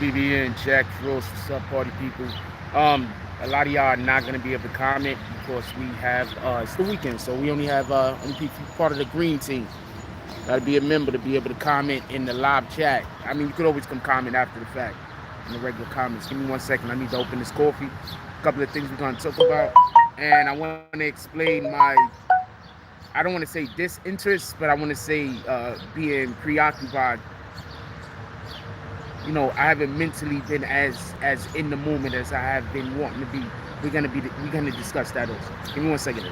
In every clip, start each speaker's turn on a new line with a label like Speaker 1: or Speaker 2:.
Speaker 1: BBN, Jack, Frost, what's up, party people? A lot of y'all are not gonna be able to comment because we have it's the weekend, so we only have only people part of the green team. Gotta be a member to be able to comment in the live chat. I mean, you could always come comment after the fact in the regular comments. Give me 1 second. I need to open this coffee. A couple of things we're gonna talk about, and I want to explain my. I don't want to say disinterest, but I want to say being preoccupied. You know, I haven't mentally been as in the moment as I have been wanting to be. We're gonna discuss that also. Give me 1 second.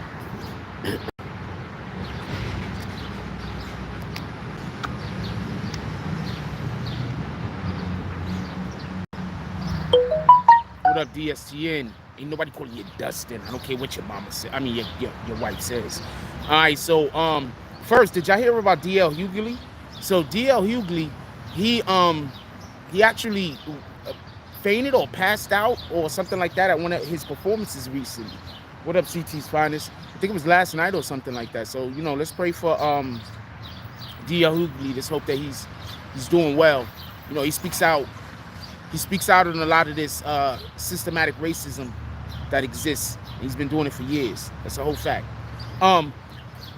Speaker 1: What up, DSTN? Ain't nobody calling you Dustin. I don't care what your mama said. I mean, your wife says. All right. So first, did y'all hear about DL Hughley? So DL Hughley, he actually fainted or passed out or something like that at one of his performances recently. What up, CT's finest? I think it was last night or something like that. So, you know, let's pray for DL Hughley. Let's hope that he's doing well. You know, he speaks out on a lot of this systematic racism that exists. He's been doing it for years. That's a whole fact.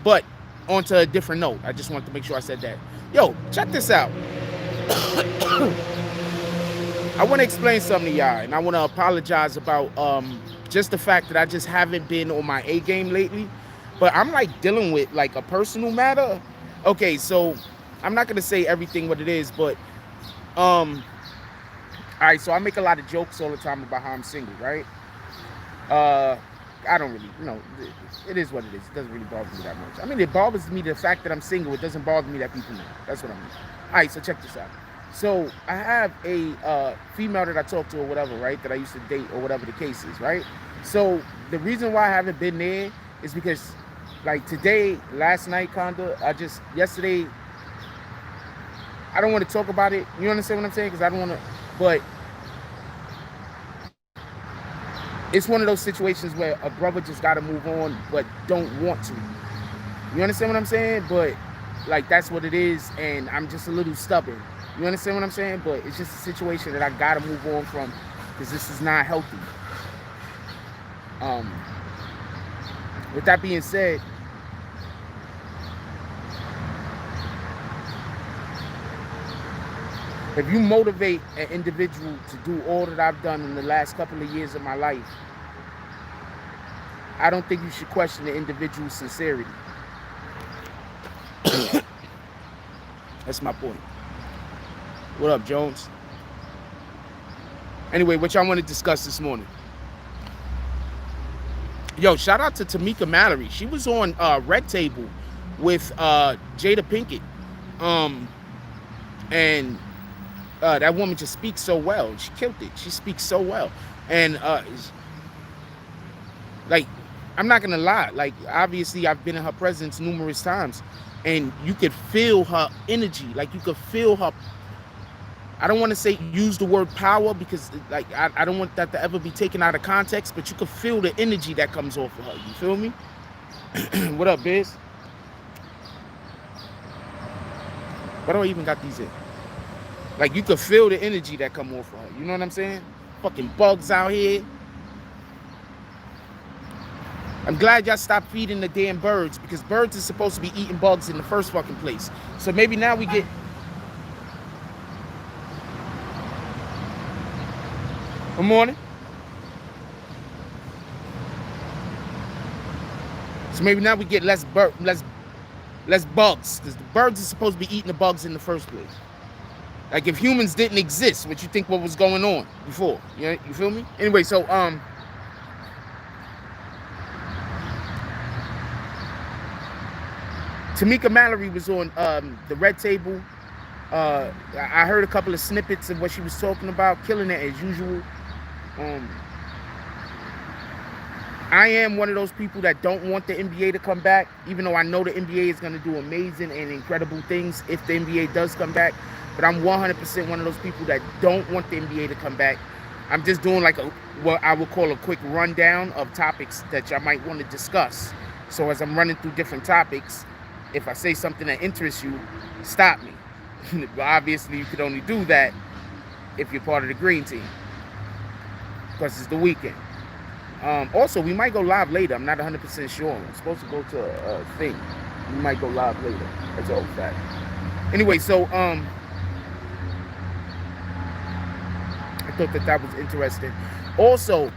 Speaker 1: But on to a different note. I just wanted to make sure I said that. Yo, check this out. I want to explain something to y'all, and I want to apologize about just the fact that I just haven't been on my A game lately. But I'm like dealing with like a personal matter. Okay, so I'm not gonna say everything what it is, but all right. So I make a lot of jokes all the time about how I'm single, right? I don't really, you know, it is what it is. It doesn't really bother me that much. I mean, it bothers me the fact that I'm single. It doesn't bother me that people know. That's what I mean. All right, so check this out. So I have a female that I talk to or whatever, right? That I used to date or whatever the case is, right? So the reason why I haven't been there is because, like today, last night, yesterday, I don't want to talk about it. You understand what I'm saying? Because I don't want to, but it's one of those situations where a brother just got to move on, but don't want to. You understand what I'm saying? But like, that's what it is. And I'm just a little stubborn. You understand what I'm saying? But it's just a situation that I got to move on from because this is not healthy. With that being said, if you motivate an individual to do all that I've done in the last couple of years of my life, I don't think you should question the individual's sincerity. That's my point. What up, Jones? Anyway, what y'all want to discuss this morning? Yo, shout out to Tamika Mallory. She was on Red Table with Jada Pinkett. And that woman just speaks so well. She killed it. She speaks so well. And like, I'm not gonna lie. Like, obviously, I've been in her presence numerous times, and you could feel her energy. Like, you could feel her. I don't want to say use the word power because, like, I don't want that to ever be taken out of context. But you could feel the energy that comes off of her. You feel me? What up, Biz? Why do I even got these in? Like, you could feel the energy that come off of her. You know what I'm saying? Fucking bugs out here. I'm glad y'all stopped feeding the damn birds because birds are supposed to be eating bugs in the first fucking place. So maybe now we get... Good morning. So maybe now we get less bugs because the birds are supposed to be eating the bugs in the first place. Like, if humans didn't exist, what you think what was going on before? You feel me? Anyway, so Tamika Mallory was on the Red Table. I heard a couple of snippets of what she was talking about, killing it as usual. I am one of those people that don't want the NBA to come back, even though I know the NBA is going to do amazing and incredible things if the NBA does come back. But I'm 100% one of those people that don't want the NBA to come back. I'm just doing like what I would call a quick rundown of topics that y'all might want to discuss. So as I'm running through different topics, if I say something that interests you, stop me. But obviously, you could only do that if you're part of the green team, because it's the weekend. Also, we might go live later. I'm not 100% sure. I'm supposed to go to a thing. We might go live later. That's all fact. Anyway, so I thought that was interesting. Also,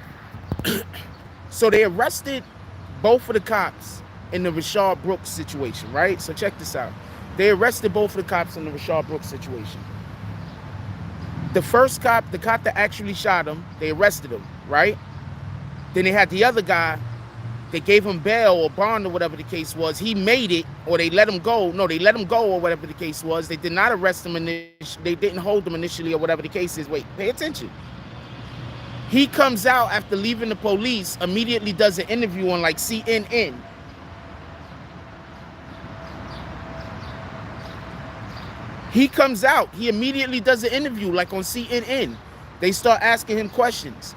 Speaker 1: so they arrested both of the cops in the Rayshard Brooks situation, right? So check this out. They arrested both of the cops in the Rayshard Brooks situation. The first cop, the cop that actually shot him, they arrested him, right? Then they had the other guy. They gave him bail or bond or whatever the case was. He made it, or they let him go. No, they let him go or whatever the case was. They did not arrest him initially. They didn't hold him initially or whatever the case is. Wait, pay attention. He comes out after leaving the police, immediately does an interview on like CNN. He comes out. He immediately does an interview like on CNN. They start asking him questions.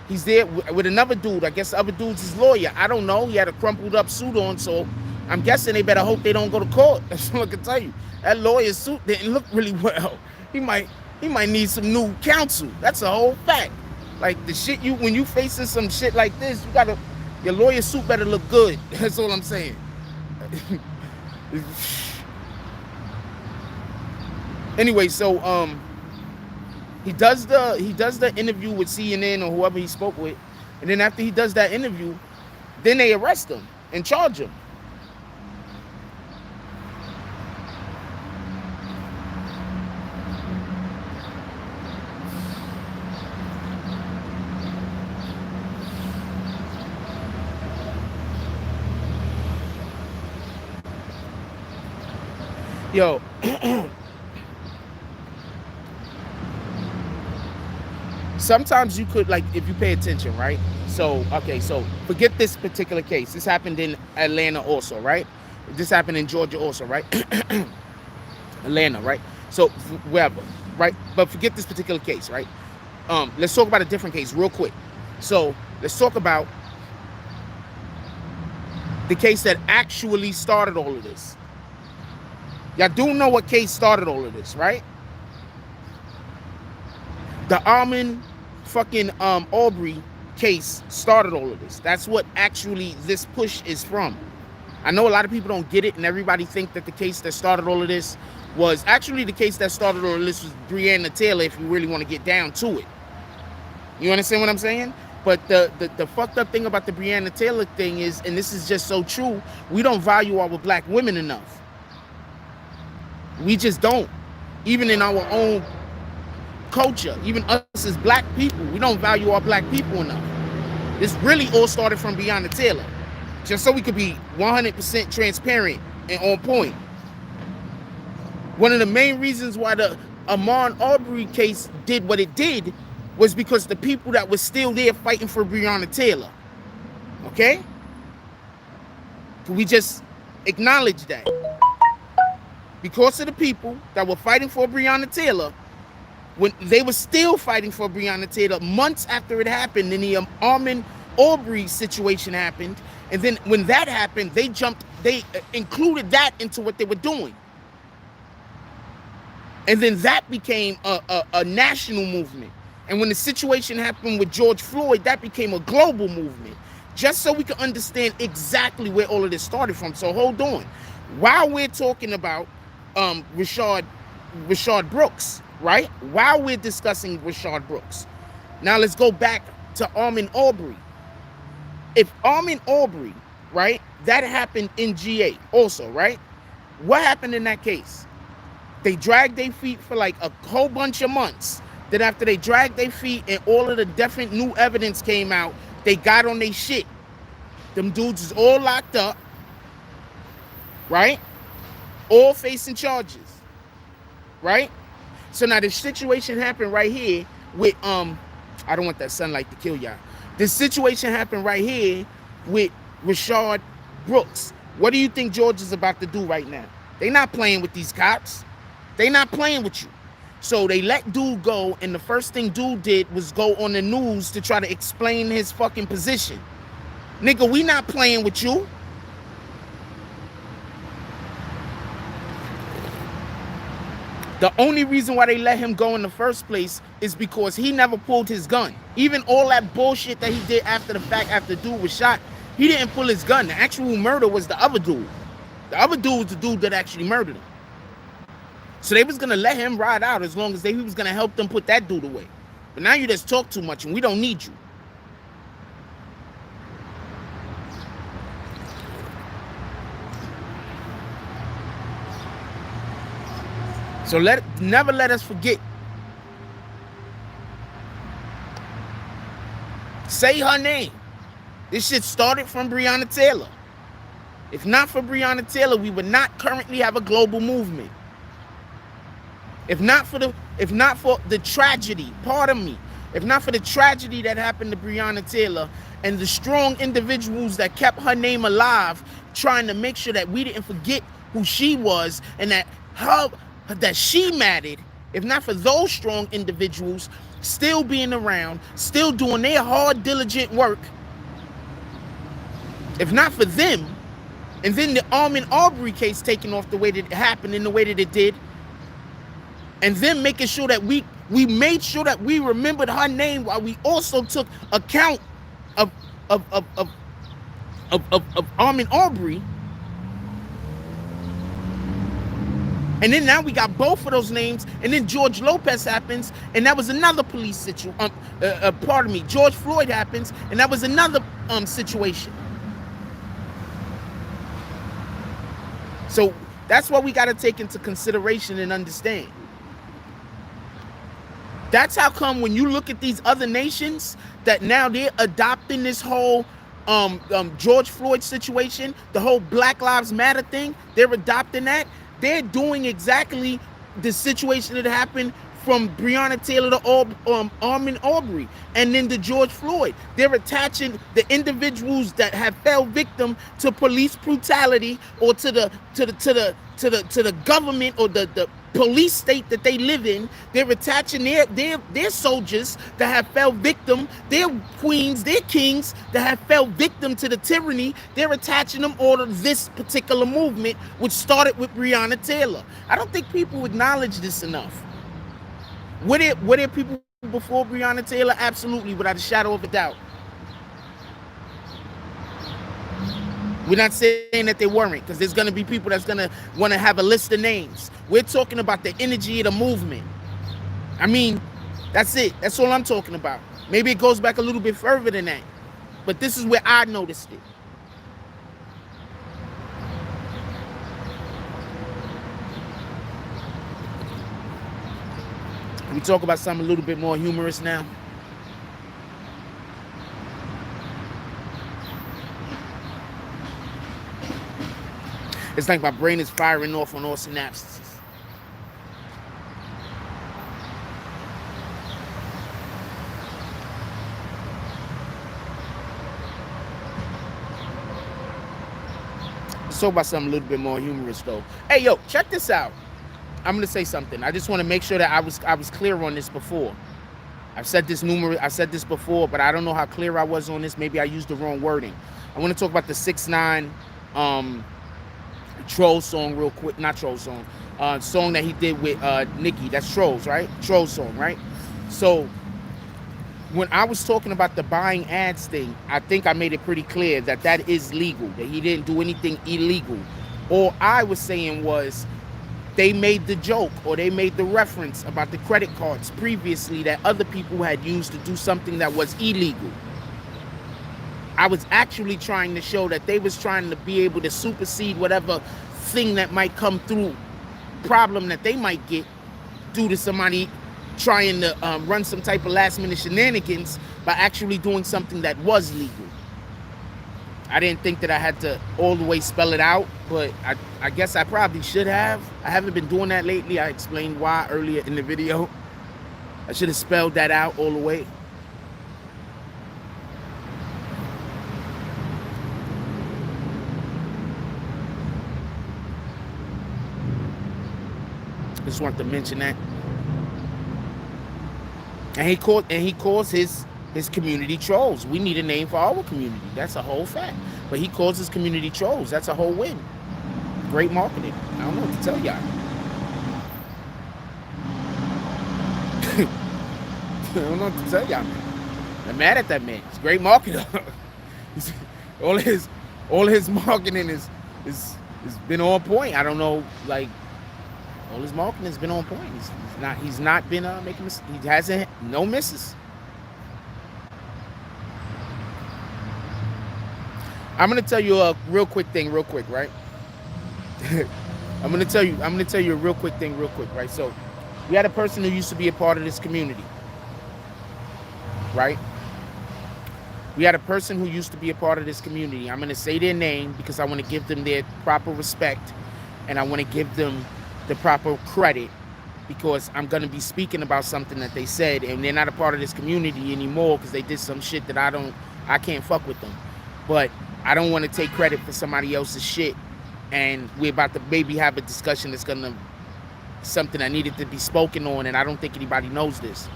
Speaker 1: He's there with another dude. I guess the other dude's his lawyer. I don't know. He had a crumpled up suit on, so I'm guessing they better hope they don't go to court. That's all I can tell you. That lawyer's suit didn't look really well. He might need some new counsel. That's a whole fact. Like the shit when you facing some shit like this, your lawyer's suit better look good. That's all I'm saying. Anyway, so he does the interview with CNN or whoever he spoke with, and then after he does that interview, then they arrest him and charge him. Yo. Sometimes you could, like, if you pay attention, right? So, okay, so forget this particular case. This happened in Atlanta also, right? This happened in Georgia also, right? Atlanta, right? So, wherever, right? But forget this particular case, right? Let's talk about a different case real quick. So, let's talk about the case that actually started all of this. Y'all do know what case started all of this, right? The Ahmaud fucking Arbery case started all of this. That's what actually this push is from. I know a lot of people don't get it, and everybody think that the case that started all of this was actually the case that started all of this was Breonna Taylor, if you really want to get down to it. You understand what I'm saying? But the fucked up thing about the Breonna Taylor thing is, and this is just so true, we don't value our black women enough. We just don't. Even in our own culture, even us as black people, we don't value our black people enough. This really all started from Breonna Taylor. Just so we could be 100% transparent and on point. One of the main reasons why the Ahmaud Arbery case did what it did was because the people that were still there fighting for Breonna Taylor. Okay? Can we just acknowledge that? Because of the people that were fighting for Breonna Taylor, when they were still fighting for Breonna Taylor months after it happened, and the Ahmaud Arbery situation happened, and then when that happened, they included that into what they were doing. And then that became a national movement. And when the situation happened with George Floyd, that became a global movement. Just so we can understand exactly where all of this started from. So hold on. While we're talking about Rayshard Brooks, right? While we're discussing Rayshard Brooks, now let's go back to Ahmaud Arbery. If Ahmaud Arbery, right, that happened in GA also, right? What happened in that case? They dragged their feet for like a whole bunch of months. Then after they dragged their feet and all of the different new evidence came out, they got on their shit. Them dudes is all locked up, right? All facing charges, right? So now the situation happened right here with, I don't want that sunlight to kill y'all. This situation happened right here with Rayshard Brooks. What do you think George is about to do right now? They not playing with these cops. They not playing with you. So they let dude go, and the first thing dude did was go on the news to try to explain his fucking position. Nigga, we not playing with you. The only reason why they let him go in the first place is because he never pulled his gun. Even all that bullshit that he did after the fact, after the dude was shot, he didn't pull his gun. The actual murder was the other dude. The other dude was the dude that actually murdered him. So they was going to let him ride out as long as he was going to help them put that dude away. But now you just talk too much and we don't need you. So never let us forget. Say her name. This shit started from Breonna Taylor. If not for Breonna Taylor, we would not currently have a global movement. If not for the tragedy, pardon me, if not for the tragedy that happened to Breonna Taylor and the strong individuals that kept her name alive, trying to make sure that we didn't forget who she was and that she mattered, if not for those strong individuals still being around, still doing their hard, diligent work, if not for them, and then the Ahmaud Arbery case taking off the way that it happened in the way that it did, and then making sure that we made sure that we remembered her name while we also took account of Ahmaud Arbery. And then now we got both of those names, and then George Lopez happens, and that was another police situation. Pardon me, George Floyd happens, and that was another situation. So that's what we got to take into consideration and understand. That's how come when you look at these other nations that now they're adopting this whole George Floyd situation, the whole Black Lives Matter thing, they're adopting that. They're doing exactly the situation that happened from Breonna Taylor to Ahmaud Arbery, and then to George Floyd. They're attaching the individuals that have fell victim to police brutality or to the government or the police state that they live in. They're attaching their soldiers that have fell victim, their queens, their kings that have fell victim to the tyranny. They're attaching them all to this particular movement, which started with Breonna Taylor. I don't think people acknowledge this enough. Were there people before Breonna Taylor? Absolutely, without a shadow of a doubt. We're not saying that they weren't, because there's going to be people that's going to want to have a list of names. We're talking about the energy of the movement. I mean, that's it. That's all I'm talking about. Maybe it goes back a little bit further than that, but this is where I noticed it. We talk about something a little bit more humorous now. It's like my brain is firing off on all synapses. Let's talk about something a little bit more humorous though. Hey, yo, check this out. I'm gonna say something. I just want to make sure that I was clear on this before. I said this before, but I don't know how clear I was on this. Maybe I used the wrong wording. I want to talk about the 6ix9ine Troll song real quick. Not Troll song. Song that he did with Nicki. That's Trolls, right? Troll song, right? So when I was talking about the buying ads thing, I think I made it pretty clear that that is legal, that he didn't do anything illegal. All I was saying was they made the joke or they made the reference about the credit cards previously that other people had used to do something that was illegal. I was actually trying to show that they was trying to be able to supersede whatever thing that might come through, problem that they might get due to somebody trying to run some type of last minute shenanigans by actually doing something that was legal. I didn't think that I had to all the way spell it out, but I guess I probably should have. I haven't been doing that lately. I explained why earlier in the video. I should have spelled that out all the way. Just want to mention that. And he calls his community trolls. We need a name for our community. That's a whole fact. But he calls his community trolls. That's a whole win. Great marketing. I don't know what to tell y'all. I don't know what to tell y'all, man. I'm mad at that man. He's a great marketer. all his marketing is been on point. I don't know, like, all his marketing has been on point. He's not been making mistakes. He hasn't, no misses. I'm gonna tell you a real quick thing, real quick, right? I'm gonna tell you a real quick thing, real quick, right? So we had a person who used to be a part of this community, right? We had a person who used to be a part of this community. I'm gonna say their name because I want to give them their proper respect, and I want to give them the proper credit, because I'm gonna be speaking about something that they said, and they're not a part of this community anymore because they did some shit that I can't fuck with them. But I don't want to take credit for somebody else's shit, and we're about to maybe have a discussion that's gonna, something that needed to be spoken on, and I don't think anybody knows this.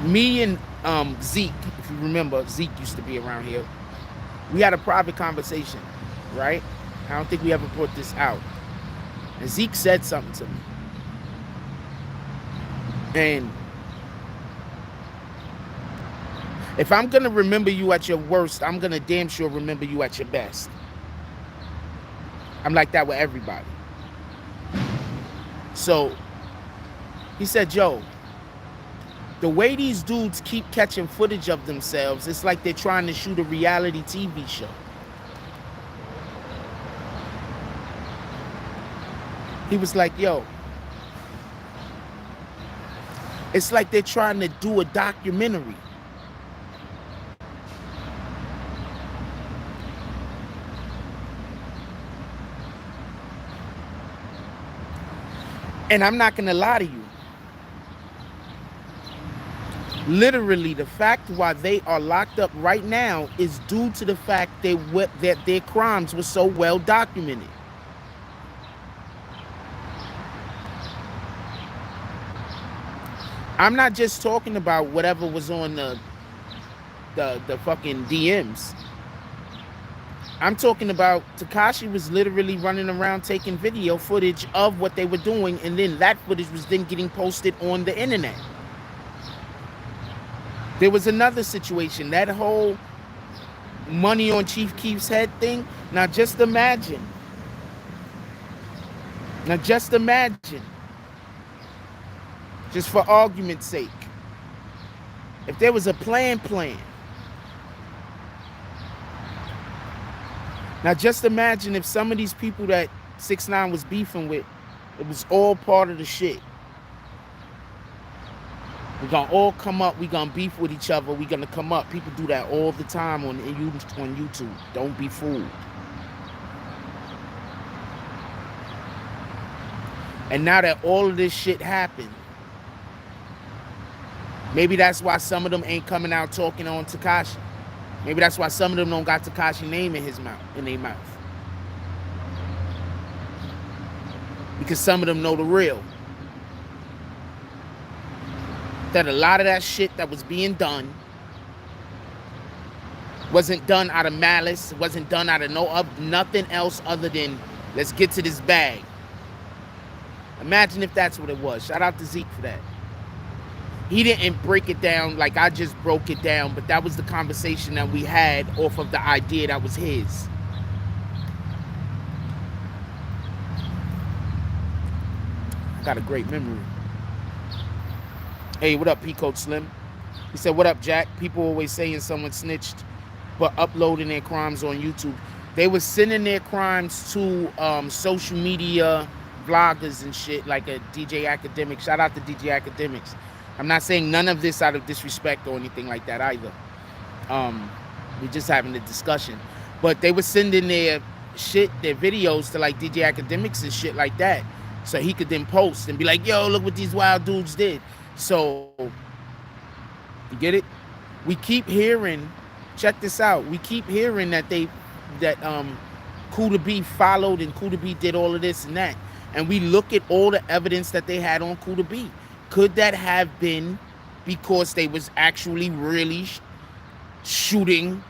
Speaker 1: Me and Zeke, if you remember, Zeke used to be around here. We had a private conversation, right? I don't think we ever put this out. And Zeke said something to me. And if I'm going to remember you at your worst, I'm going to damn sure remember you at your best. I'm like that with everybody. So he said, Joe, the way these dudes keep catching footage of themselves, it's like they're trying to shoot a reality TV show. He was like, yo, it's like they're trying to do a documentary. And I'm not going to lie to you. Literally, the fact why they are locked up right now is due to the fact that their crimes were so well documented. I'm not just talking about whatever was on the fucking DMs. I'm talking about Tekashi was literally running around taking video footage of what they were doing, and then that footage was then getting posted on the internet. There was another situation, that whole money on Chief Keef's head thing. Now just imagine. Just for argument's sake, if there was a plan. Now just imagine if some of these people that 6ix9ine was beefing with, it was all part of the shit. We're gonna all come up, we're gonna beef with each other, we're gonna come up. People do that all the time on YouTube. Don't be fooled. And now that all of this shit happened, maybe that's why some of them ain't coming out talking on Tekashi. Maybe that's why some of them don't got Tekashi's name in their mouth. Because some of them know the real. That a lot of that shit that was being done wasn't done out of malice, wasn't done out of nothing else other than let's get to this bag. Imagine if that's what it was. Shout out to Zeke for that. He didn't break it down like I just broke it down, but that was the conversation that we had off of the idea that was his. I got a great memory. Hey, what up, P-Code Slim? He said, what up, Jack? People always saying someone snitched, but uploading their crimes on YouTube. They were sending their crimes to social media vloggers and shit, like a DJ Academic. Shout out to DJ Academics. I'm not saying none of this out of disrespect or anything like that either. We're just having a discussion. But they were sending their shit, their videos to like DJ Academics and shit like that. So he could then post and be like, yo, look what these wild dudes did. So, you get it? We keep hearing, check this out. We keep hearing that Kuda B followed and Kuda B did all of this and that. And we look at all the evidence that they had on Kuda B. Could that have been because they was actually really shooting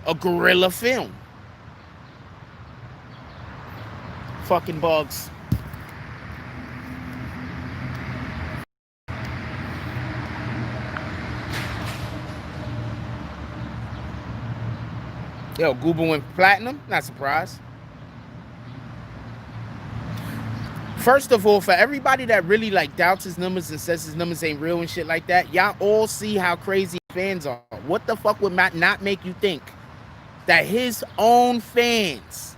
Speaker 1: a guerrilla film? Fucking bugs. Yo, Goober went platinum. Not surprised. First of all, for everybody that really like doubts his numbers and says his numbers ain't real and shit like that, y'all all see how crazy fans are. What the fuck would not make you think that his own fans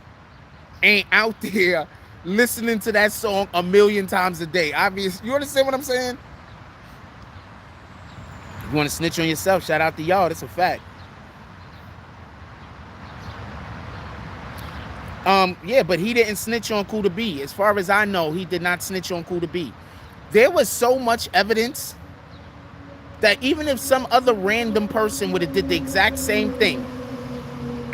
Speaker 1: ain't out there listening to that song a million times a day? Obviously, you understand what I'm saying? You want to snitch on yourself, shout out to y'all. That's a fact. Yeah, but he didn't snitch on Kuda B. As far as I know, he did not snitch on Kuda B. There was so much evidence that even if some other random person would have did the exact same thing,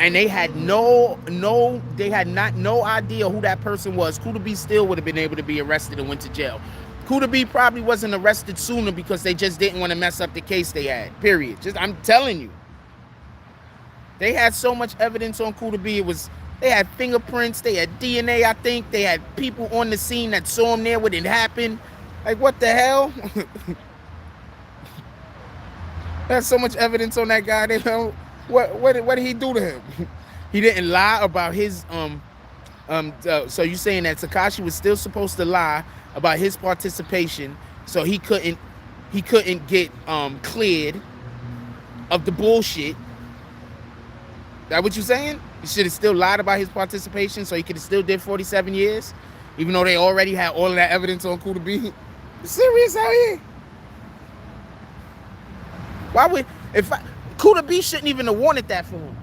Speaker 1: and they had no idea who that person was, Kuda B still would have been able to be arrested and went to jail. Kuda B probably wasn't arrested sooner because they just didn't want to mess up the case they had. Period. I'm telling you. They had so much evidence on Kuda B. They had fingerprints, they had DNA, I think. They had people on the scene that saw him there when it happened. Like, what the hell? There's so much evidence on that guy. They know what did he do to him? He didn't lie about his so you saying that Tekashi was still supposed to lie about his participation, so he couldn't get cleared of the bullshit. That what you saying? He should have still lied about his participation, so he could have still did 47 years, even though they already had all of that evidence on Kuda B. You serious out here? Why would Kuda B shouldn't even have wanted that for him?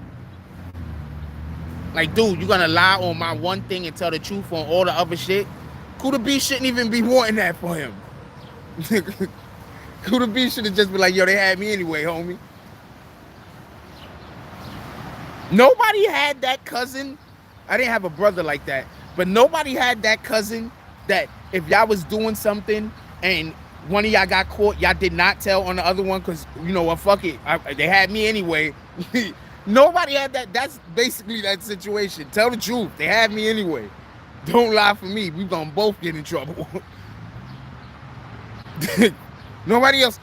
Speaker 1: Like, dude, you gonna lie on my one thing and tell the truth on all the other shit? Kuda B shouldn't even be wanting that for him. Kuda B should have just been like, yo, they had me anyway, homie. Nobody had that cousin. I didn't have a brother like that, but nobody had that cousin that if y'all was doing something and one of y'all got caught, y'all did not tell on the other one because, you know what, fuck it. They had me anyway. Nobody had that. That's basically that situation. Tell the truth. They had me anyway. Don't lie for me. We gonna both get in trouble. Nobody else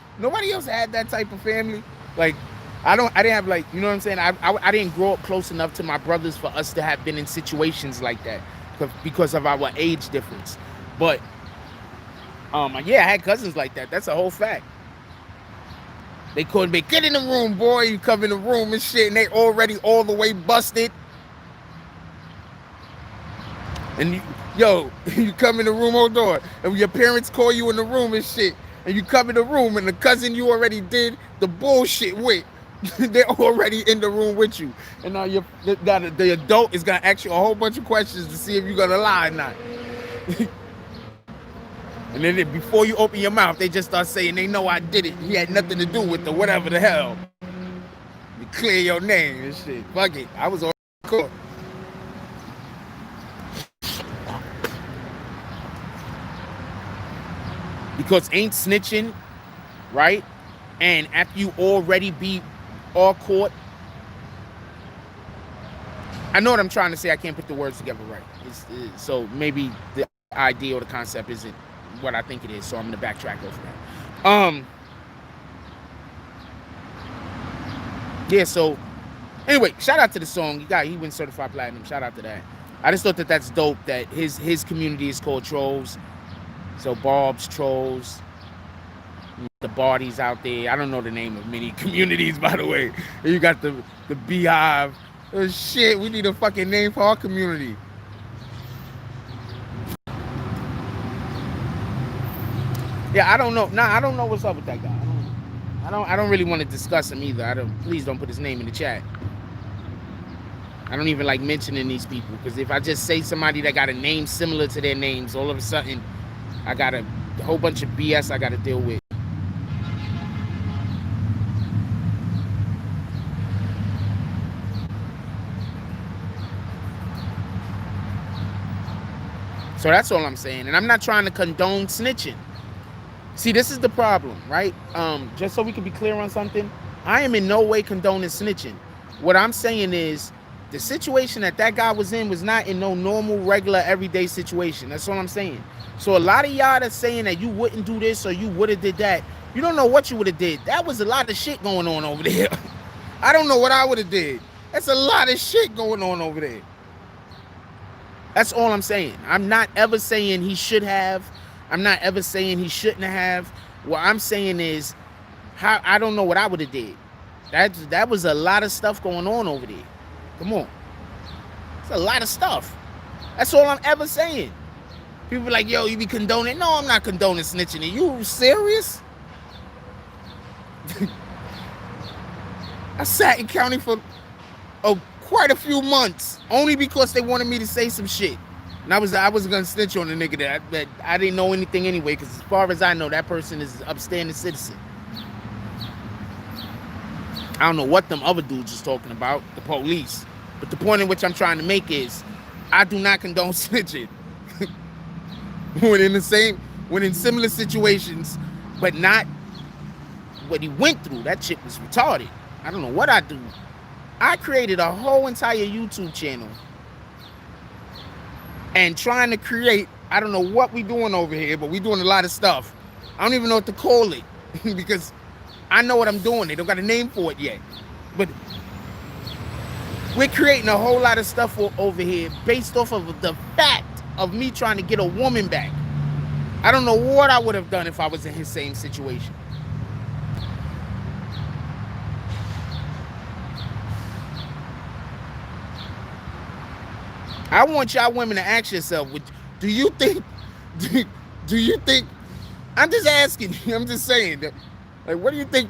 Speaker 1: had that type of family. Like, I didn't have, like, you know what I'm saying? I didn't grow up close enough to my brothers for us to have been in situations like that because of our age difference. But yeah, I had cousins like that. That's a whole fact. They couldn't be, get in the room, boy. You come in the room and shit, and they already all the way busted. And you come in the room, hold on, and your parents call you in the room and shit, and you come in the room, and the cousin you already did the bullshit with, they're already in the room with you, and now the adult is gonna ask you a whole bunch of questions to see if you're gonna lie or not. And then before you open your mouth, they just start saying they know I did it. He had nothing to do with the whatever the hell. You clear your name and shit. Fuck it. I was on court. Because ain't snitching, right? And after you already be all caught. I know what I'm trying to say. I can't put the words together right. So maybe the idea or the concept isn't what I think it is. So I'm going to backtrack over that. Yeah, so anyway, shout out to the song. He went certified platinum. Shout out to that. I just thought that that's dope that his community is called Trolls. So Bob's Trolls, the Barties out there. I don't know the name of many communities, by the way. You got the Beehive. Oh, shit, we need a fucking name for our community. Yeah, I don't know. Nah, I don't know what's up with that guy. I don't really want to discuss him either. Please don't put his name in the chat. I don't even like mentioning these people because if I just say somebody that got a name similar to their names, all of a sudden I got a whole bunch of BS I got to deal with. So that's all I'm saying. And I'm not trying to condone snitching. See, this is the problem, right? Just so we can be clear on something, I am in no way condoning snitching. What I'm saying is the situation that guy was in was not in no normal, regular, everyday situation. That's all I'm saying. So a lot of y'all that's saying that you wouldn't do this or you would have did that, you don't know what you would have did. That was a lot of shit going on over there. I don't know what I would have did. That's a lot of shit going on over there. That's all I'm saying. I'm not ever saying he should have. I'm not ever saying he shouldn't have. What I'm saying is, how I don't know what I would have did. That was a lot of stuff going on over there. Come on. It's a lot of stuff. That's all I'm ever saying. People are like, yo, you be condoning. No, I'm not condoning snitching. Are you serious? I sat in county for quite a few months only because they wanted me to say some shit. And I was gonna snitch on the nigga that I didn't know anything anyway, because as far as I know, that person is an upstanding citizen. I don't know what them other dudes is talking about, the police. But the point in which I'm trying to make is, I do not condone snitching. when in similar situations, but not what he went through. That shit was retarded. I don't know what I do. I created a whole entire YouTube channel and trying to create, I don't know what we doing over here, but we doing a lot of stuff. I don't even know what to call it because I know what I'm doing. They don't got a name for it yet. But we're creating a whole lot of stuff over here based off of the fact of me trying to get a woman back. I don't know what I would have done if I was in his same situation. I want y'all women to ask yourself, do you think, I'm just asking you, I'm just saying, that, like, what do you think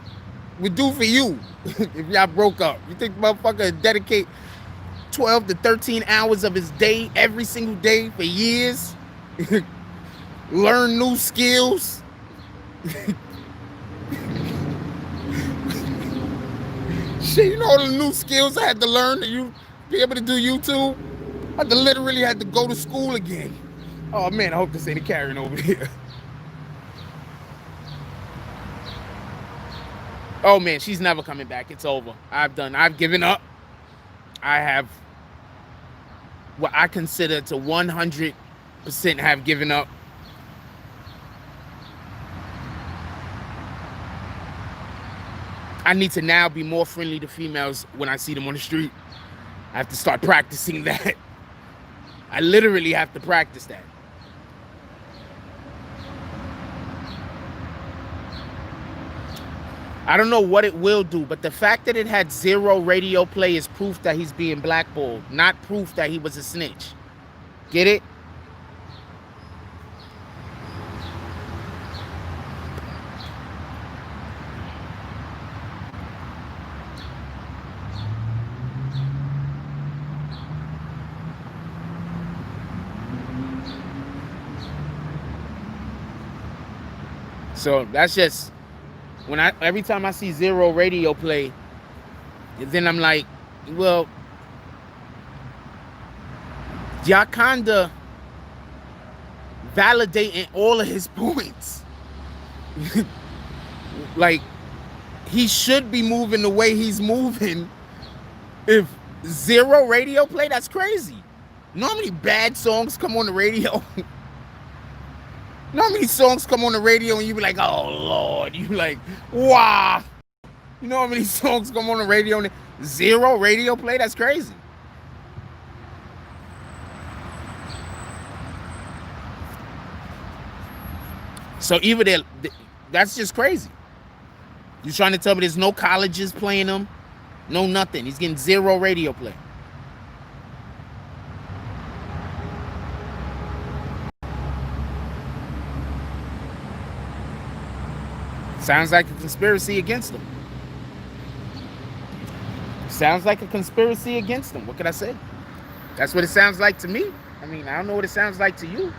Speaker 1: would do for you if y'all broke up? You think the motherfucker would dedicate 12 to 13 hours of his day every single day for years? Learn new skills? Shit, you know all the new skills I had to learn to be able to do YouTube? I literally had to go to school again. Oh man, I hope this ain't a Karen over here. Oh man, she's never coming back. It's over. I've given up. I have what I consider to 100% have given up. I need to now be more friendly to females when I see them on the street. I have to start practicing that. I literally have to practice that. I don't know what it will do, but the fact that it had 0 radio play is proof that he's being blackballed, not proof that he was a snitch. Get it? So that's just, every time I see 0 radio play, then I'm like, well, y'all kinda validating all of his points. Like, he should be moving the way he's moving. If 0 radio play, that's crazy. You know how many bad songs come on the radio? You know how many songs come on the radio and you be like, oh Lord, you like, wow. You know how many songs come on the radio and 0 radio play? That's crazy. So either that's just crazy. You trying to tell me there's no colleges playing him? No nothing. He's getting 0 radio play. Sounds like a conspiracy against him. Sounds like a conspiracy against him. What could I say? That's what it sounds like to me. I mean, I don't know what it sounds like to you.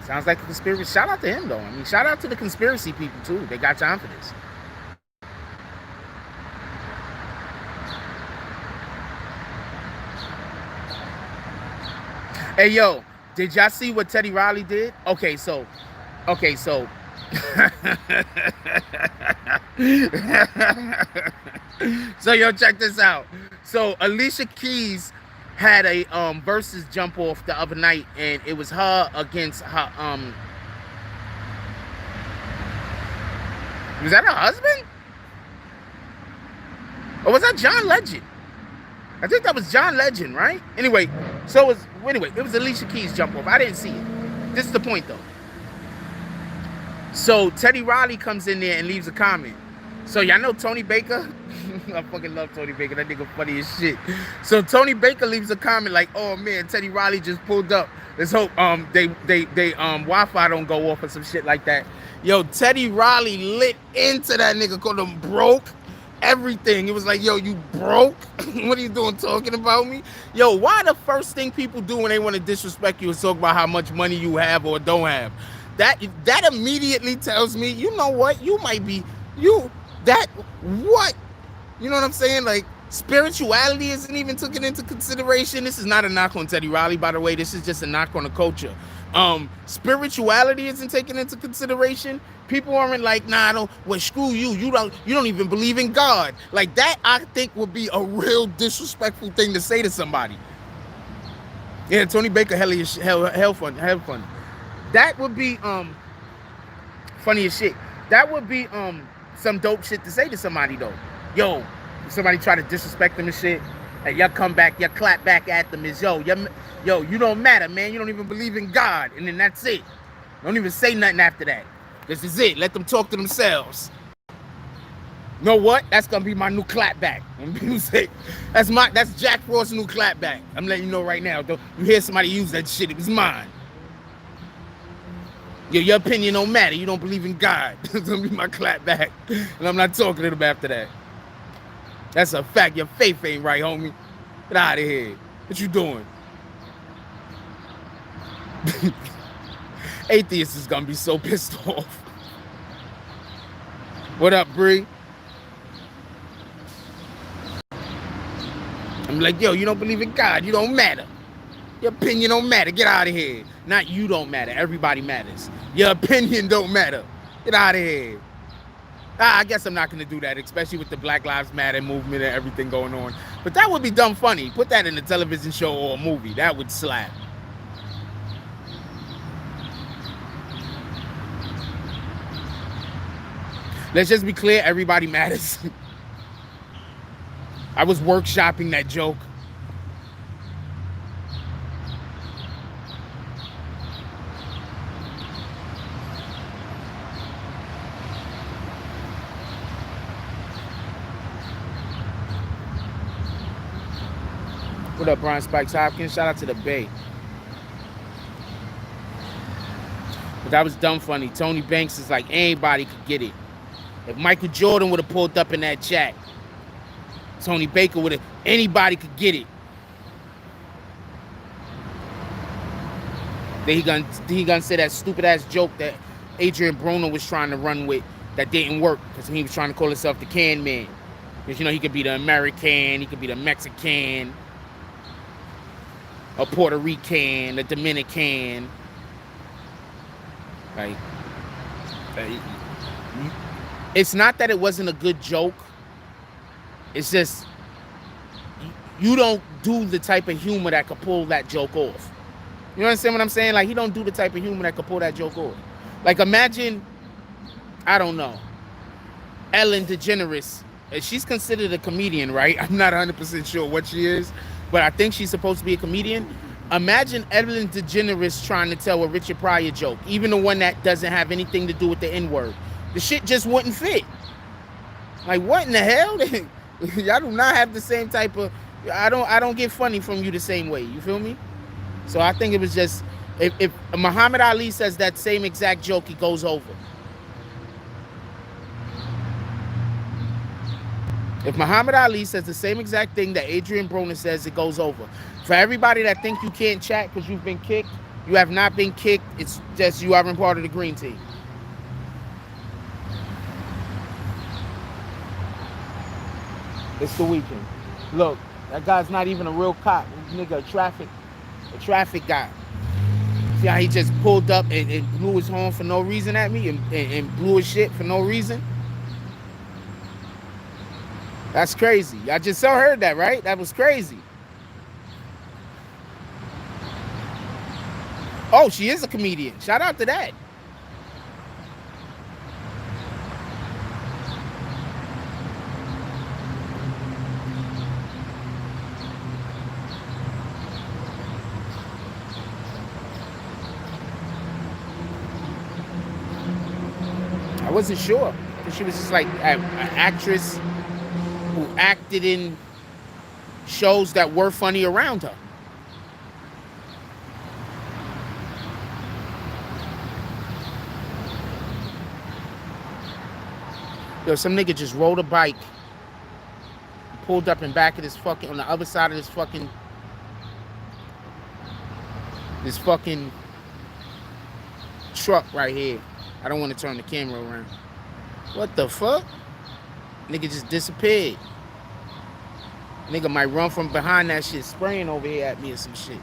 Speaker 1: Sounds like a conspiracy. Shout out to him, though. I mean, shout out to the conspiracy people, too. They got time for this. Hey, yo, did y'all see what Teddy Riley did? Okay, so so yo, check this out. So Alicia Keys had a versus jump off the other night, and it was her against her was that her husband? Or was that John Legend? I think that was John Legend, right? Anyway, it was Alicia Keys jump off. I didn't see it. This is the point though. So Teddy Riley comes in there and leaves a comment. So y'all know Tony Baker? I fucking love Tony Baker. That nigga funny as shit. So Tony Baker leaves a comment like, "Oh man, Teddy Riley just pulled up. Let's hope they Wi-Fi don't go off or some shit like that." Yo, Teddy Riley lit into that nigga, called him broke. Everything. It was like, yo, you broke? What are you doing talking about me? Yo, why the first thing people do when they want to disrespect you is talk about how much money you have or don't have? That immediately tells me, you know what? You might be, what? You know what I'm saying? Like, spirituality isn't even taken into consideration. This is not a knock on Teddy Riley, by the way. This is just a knock on the culture. Spirituality isn't taken into consideration. People aren't like, nah, well, screw you. You don't even believe in God. Like that, I think would be a real disrespectful thing to say to somebody. Yeah, Tony Baker, hell fun. That would be funny as shit. That would be some dope shit to say to somebody though. Yo, if somebody try to disrespect them and shit, and y'all come back, y'all clap back at them is yo, you don't matter, man. You don't even believe in God, and then that's it. Don't even say nothing after that. This is it. Let them talk to themselves. You know what? That's gonna be my new clapback. When people say that's Jack Frost's new clapback. I'm letting you know right now. Don't you hear somebody use that shit? It was mine. Yo, your opinion don't matter. You don't believe in God. It's gonna be my clapback, and I'm not talking to them after that. That's a fact. Your faith ain't right, homie. Get out of here. What you doing? Atheist is gonna be so pissed off. What up, Bree? I'm like, yo, you don't believe in God. You don't matter. Your opinion don't matter. Get out of here. Not you don't matter. Everybody matters. Your opinion don't matter. Get out of here. I guess I'm not going to do that, especially with the Black Lives Matter movement and everything going on. But that would be dumb funny. Put that in a television show or a movie. That would slap. Let's just be clear. Everybody matters. I was workshopping that joke. What up, Brian Spikes Hopkins? Shout out to the Bay. But that was dumb funny. Tony Banks is like, anybody could get it. If Michael Jordan would have pulled up in that chat, Tony Baker would have, anybody could get it. Then he gonna say that stupid ass joke that Adrian Broner was trying to run with that didn't work because he was trying to call himself the Can Man. Because, you know, he could be the American, he could be the Mexican, a Puerto Rican, a Dominican. Like, it's not that it wasn't a good joke. It's just you don't do the type of humor that could pull that joke off. You understand what I'm saying? Like, he don't do the type of humor that could pull that joke off. Like, imagine, I don't know, Ellen DeGeneres. She's considered a comedian, right? I'm not 100% sure what she is, but I think she's supposed to be a comedian. Imagine Ellen DeGeneres trying to tell a Richard Pryor joke, even the one that doesn't have anything to do with the N-word. The shit just wouldn't fit. Like, what in the hell? Y'all do not have the same type of, I don't get funny from you the same way. You feel me? So I think it was just, if Muhammad Ali says that same exact joke, he goes over. If Muhammad Ali says the same exact thing that Adrian Broner says, it goes over. For everybody that think you can't chat because you've been kicked, you have not been kicked. It's just you aren't part of the green team. It's the weekend. Look, that guy's not even a real cop. Nigga, a traffic guy. See how he just pulled up and blew his horn for no reason at me and blew his shit for no reason? That's crazy. I just so heard that, right? That was crazy. Oh, she is a comedian. Shout out to that. wasn't sure. She was just like an actress who acted in shows that were funny around her. Yo, some nigga just rode a bike, pulled up in back of this fucking, on the other side of this fucking truck right here. I don't want to turn the camera around. What the fuck? Nigga just disappeared. Nigga might run from behind that shit spraying over here at me or some shit.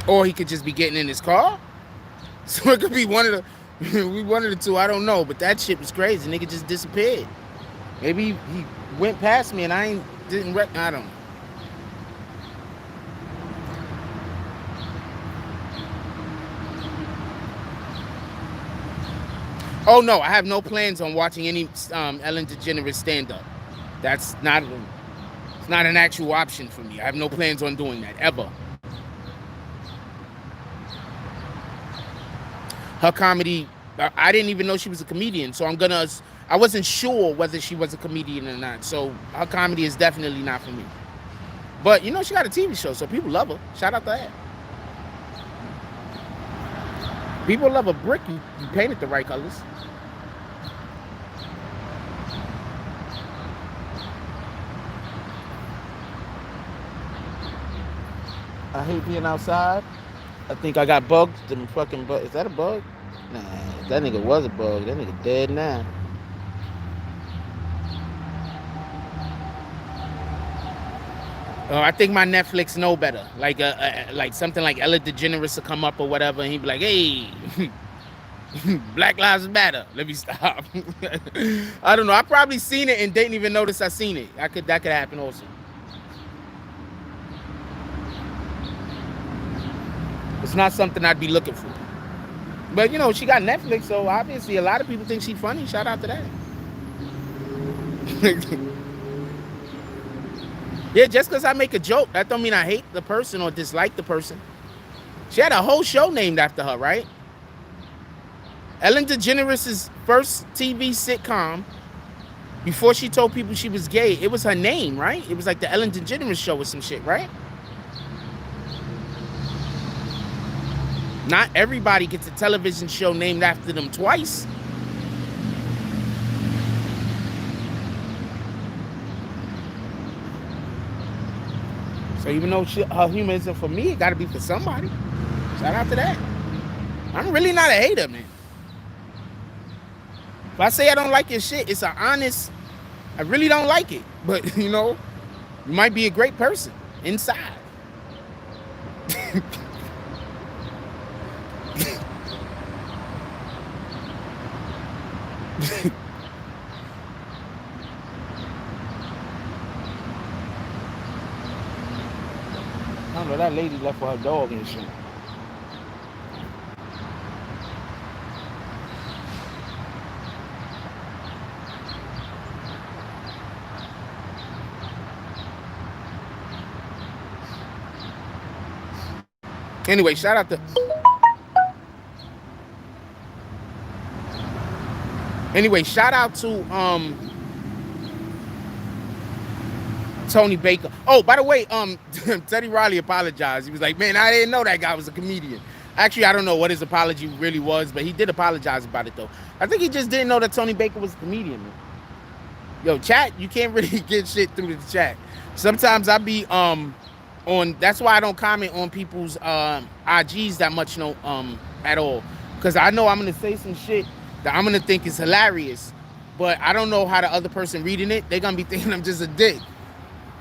Speaker 1: Or he could just be getting in his car. So it could be one of the two. I don't know. But that shit was crazy. Nigga just disappeared. Maybe he went past me and I don't know. Oh no, I have no plans on watching any Ellen DeGeneres stand-up. It's not an actual option for me. I have no plans on doing that ever. Her comedy, I didn't even know she was a comedian, so I wasn't sure whether she was a comedian or not. So her comedy is definitely not for me. But you know, she got a TV show, so people love her. Shout out to that. People love a brick you paint it the right colors. I hate being outside. I think I got bugs. Them fucking bugs. Is that a bug? Nah, if that nigga was a bug. That nigga dead now. I think my Netflix know better. Like something like Ellen DeGeneres will come up or whatever, and he'd be like, "Hey, Black Lives Matter." Let me stop. I don't know. I probably seen it and didn't even notice I seen it. That could happen also. It's not something I'd be looking for. But you know, she got Netflix, so obviously a lot of people think she's funny. Shout out to that. Yeah, just because I make a joke, that don't mean I hate the person or dislike the person. She had a whole show named after her, right? Ellen DeGeneres' first TV sitcom, before she told people she was gay, it was her name, right? It was like the Ellen DeGeneres Show or some shit, right? Not everybody gets a television show named after them twice. So even though her humor isn't for me, it got to be for somebody. Shout out to that. I'm really not a hater, man. If I say I don't like your shit, it's an honest, I really don't like it. But, you know, you might be a great person inside. I don't know, that lady left for her dog and shit. Anyway, shout out to Tony Baker. Oh, by the way, Teddy Riley apologized. He was like, man, I didn't know that guy was a comedian. Actually, I don't know what his apology really was, but he did apologize about it, though. I think he just didn't know that Tony Baker was a comedian, man. Yo, chat, you can't really get shit through the chat. Sometimes I be that's why I don't comment on people's IGs that much at all. Because I know I'm going to say some shit that I'm going to think is hilarious, but I don't know how the other person reading it. They're going to be thinking I'm just a dick.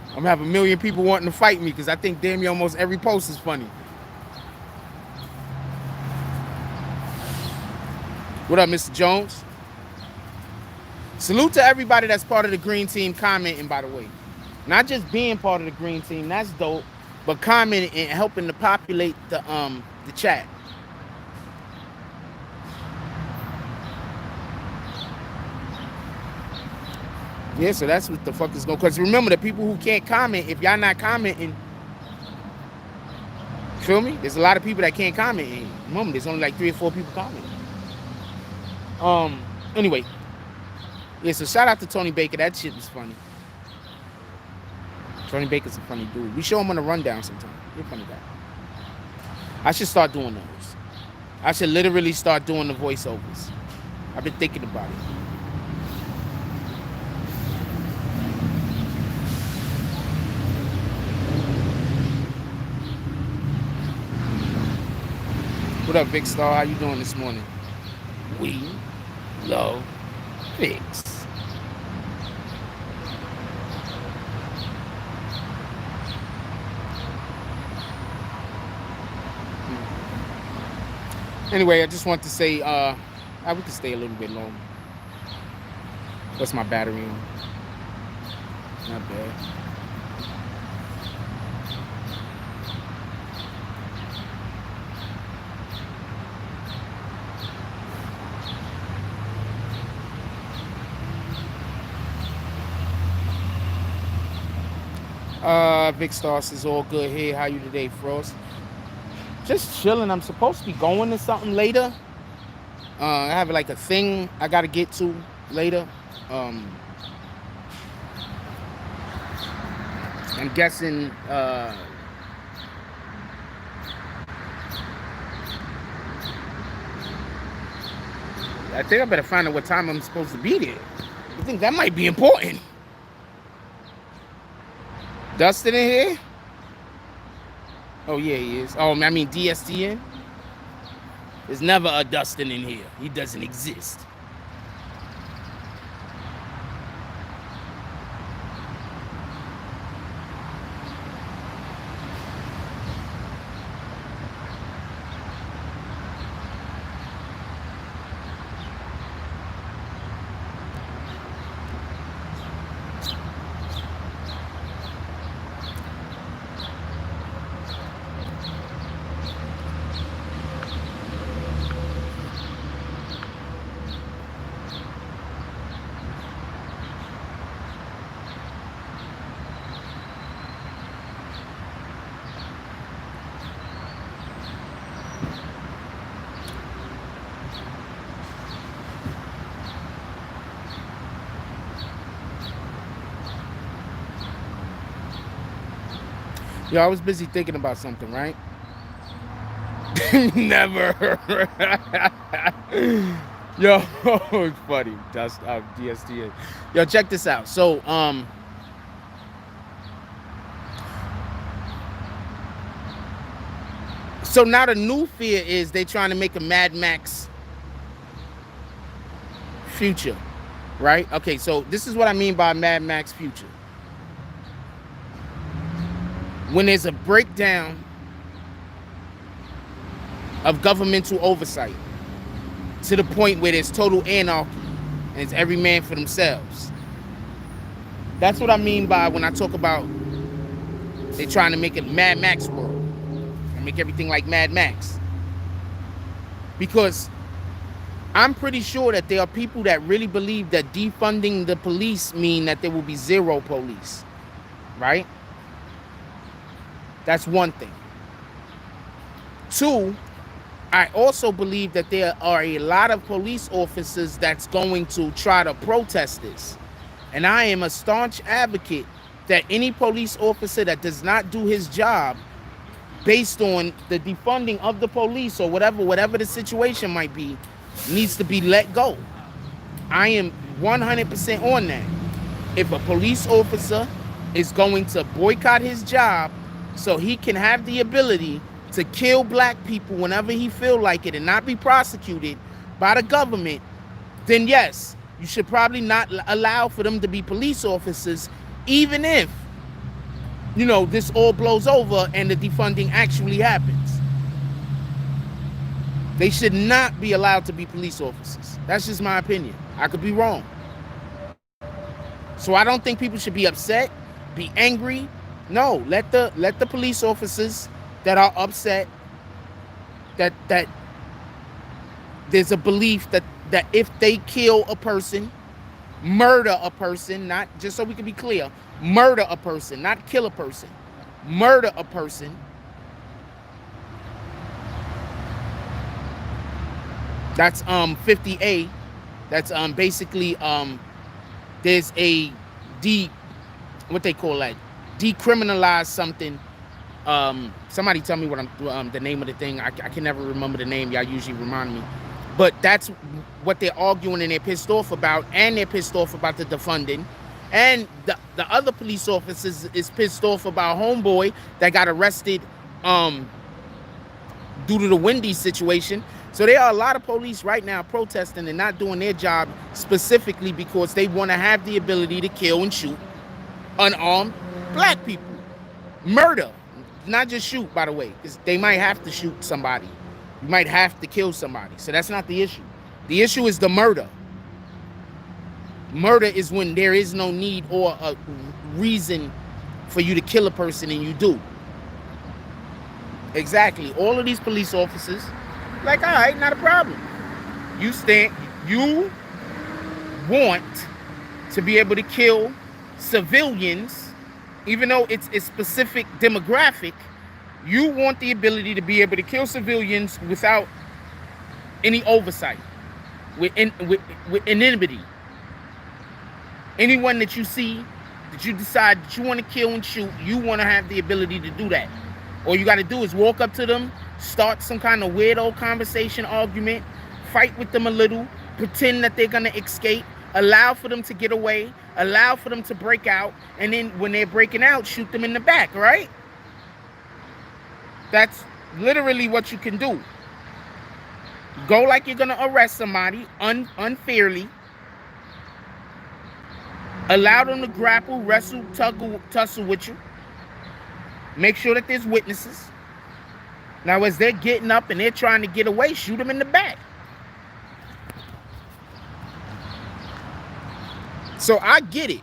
Speaker 1: I'm going to have a million people wanting to fight me because I think damn near almost every post is funny. What up, Mr. Jones? Salute to everybody that's part of the green team commenting, by the way. Not just being part of the green team, that's dope, but commenting and helping to populate the chat. Yeah, so that's what the fuck is going. Because remember, the people who can't comment, if y'all not commenting, Feel me? There's a lot of people that can't comment. And remember, there's only like 3 or 4 people commenting. Anyway. Yeah, so shout out to Tony Baker. That shit was funny. Tony Baker's a funny dude. We show him on the rundown sometime. He's a funny guy. I should start doing those. I should literally start doing the voiceovers. I've been thinking about it. What up, Big Star? How you doing this morning? We love Beatz. Anyway, I just want to say, we can stay a little bit longer. What's my battery on? Not bad. Big Star says all good here. How you today, Frost? Just chilling. I'm supposed to be going to something later. I have like a thing I gotta get to later. I'm guessing I think I better find out what time I'm supposed to be there. I think that might be important. Dustin in here? Oh yeah, he is. Oh, I mean DSTN? There's never a Dustin in here. He doesn't exist. Yo, I was busy thinking about something, right? Never. Yo, it's funny. DSTA. Yo, check this out. So, so now the new fear is they're trying to make a Mad Max future, right? Okay, so this is what I mean by Mad Max future. When there's a breakdown of governmental oversight to the point where there's total anarchy and it's every man for themselves. That's what I mean by when I talk about they're trying to make a Mad Max world and make everything like Mad Max. Because I'm pretty sure that there are people that really believe that defunding the police mean that there will be zero police, right? That's one thing. Two, I also believe that there are a lot of police officers that's going to try to protest this. And I am a staunch advocate that any police officer that does not do his job based on the defunding of the police or whatever the situation might be, needs to be let go. I am 100% on that. If a police officer is going to boycott his job so he can have the ability to kill black people whenever he feel like it and not be prosecuted by the government, then yes, you should probably not allow for them to be police officers, even if, you know, this all blows over and the defunding actually happens. They should not be allowed to be police officers. That's just my opinion. I could be wrong. So I don't think people should be upset, be angry. No, let the police officers that are upset that there's a belief that if they kill a person, murder a person, not just so we can be clear, murder a person, not kill a person, murder a person, That's 50A. That's basically there's a what they call that, decriminalize something. Somebody tell me what I'm the name of the thing. I can never remember the name. Y'all usually remind me. But that's what they're arguing and they're pissed off about, and they're pissed off about the defunding. And the other police officers is pissed off about homeboy that got arrested due to the Wendy's situation. So there are a lot of police right now protesting and not doing their job, specifically because they want to have the ability to kill and shoot unarmed black people. Murder, not just shoot, by the way, because they might have to shoot somebody. You might have to kill somebody. So that's not the issue. The issue is the murder. Murder is when there is no need or a reason for you to kill a person and you do. Exactly. All of these police officers, like, all right, not a problem. You want to be able to kill civilians, even though it's a specific demographic. You want the ability to be able to kill civilians without any oversight, with anonymity. Anyone that you see, that you decide that you want to kill and shoot, you want to have the ability to do that. All you got to do is walk up to them, start some kind of weirdo conversation, argument, fight with them a little, pretend that they're going to escape, allow for them to get away, allow for them to break out, and then when they're breaking out, shoot them in the back, right? That's literally what you can do. Go like you're going to arrest somebody unfairly. Allow them to grapple, wrestle, tussle with you. Make sure that there's witnesses. Now, as they're getting up and they're trying to get away, shoot them in the back. So I get it.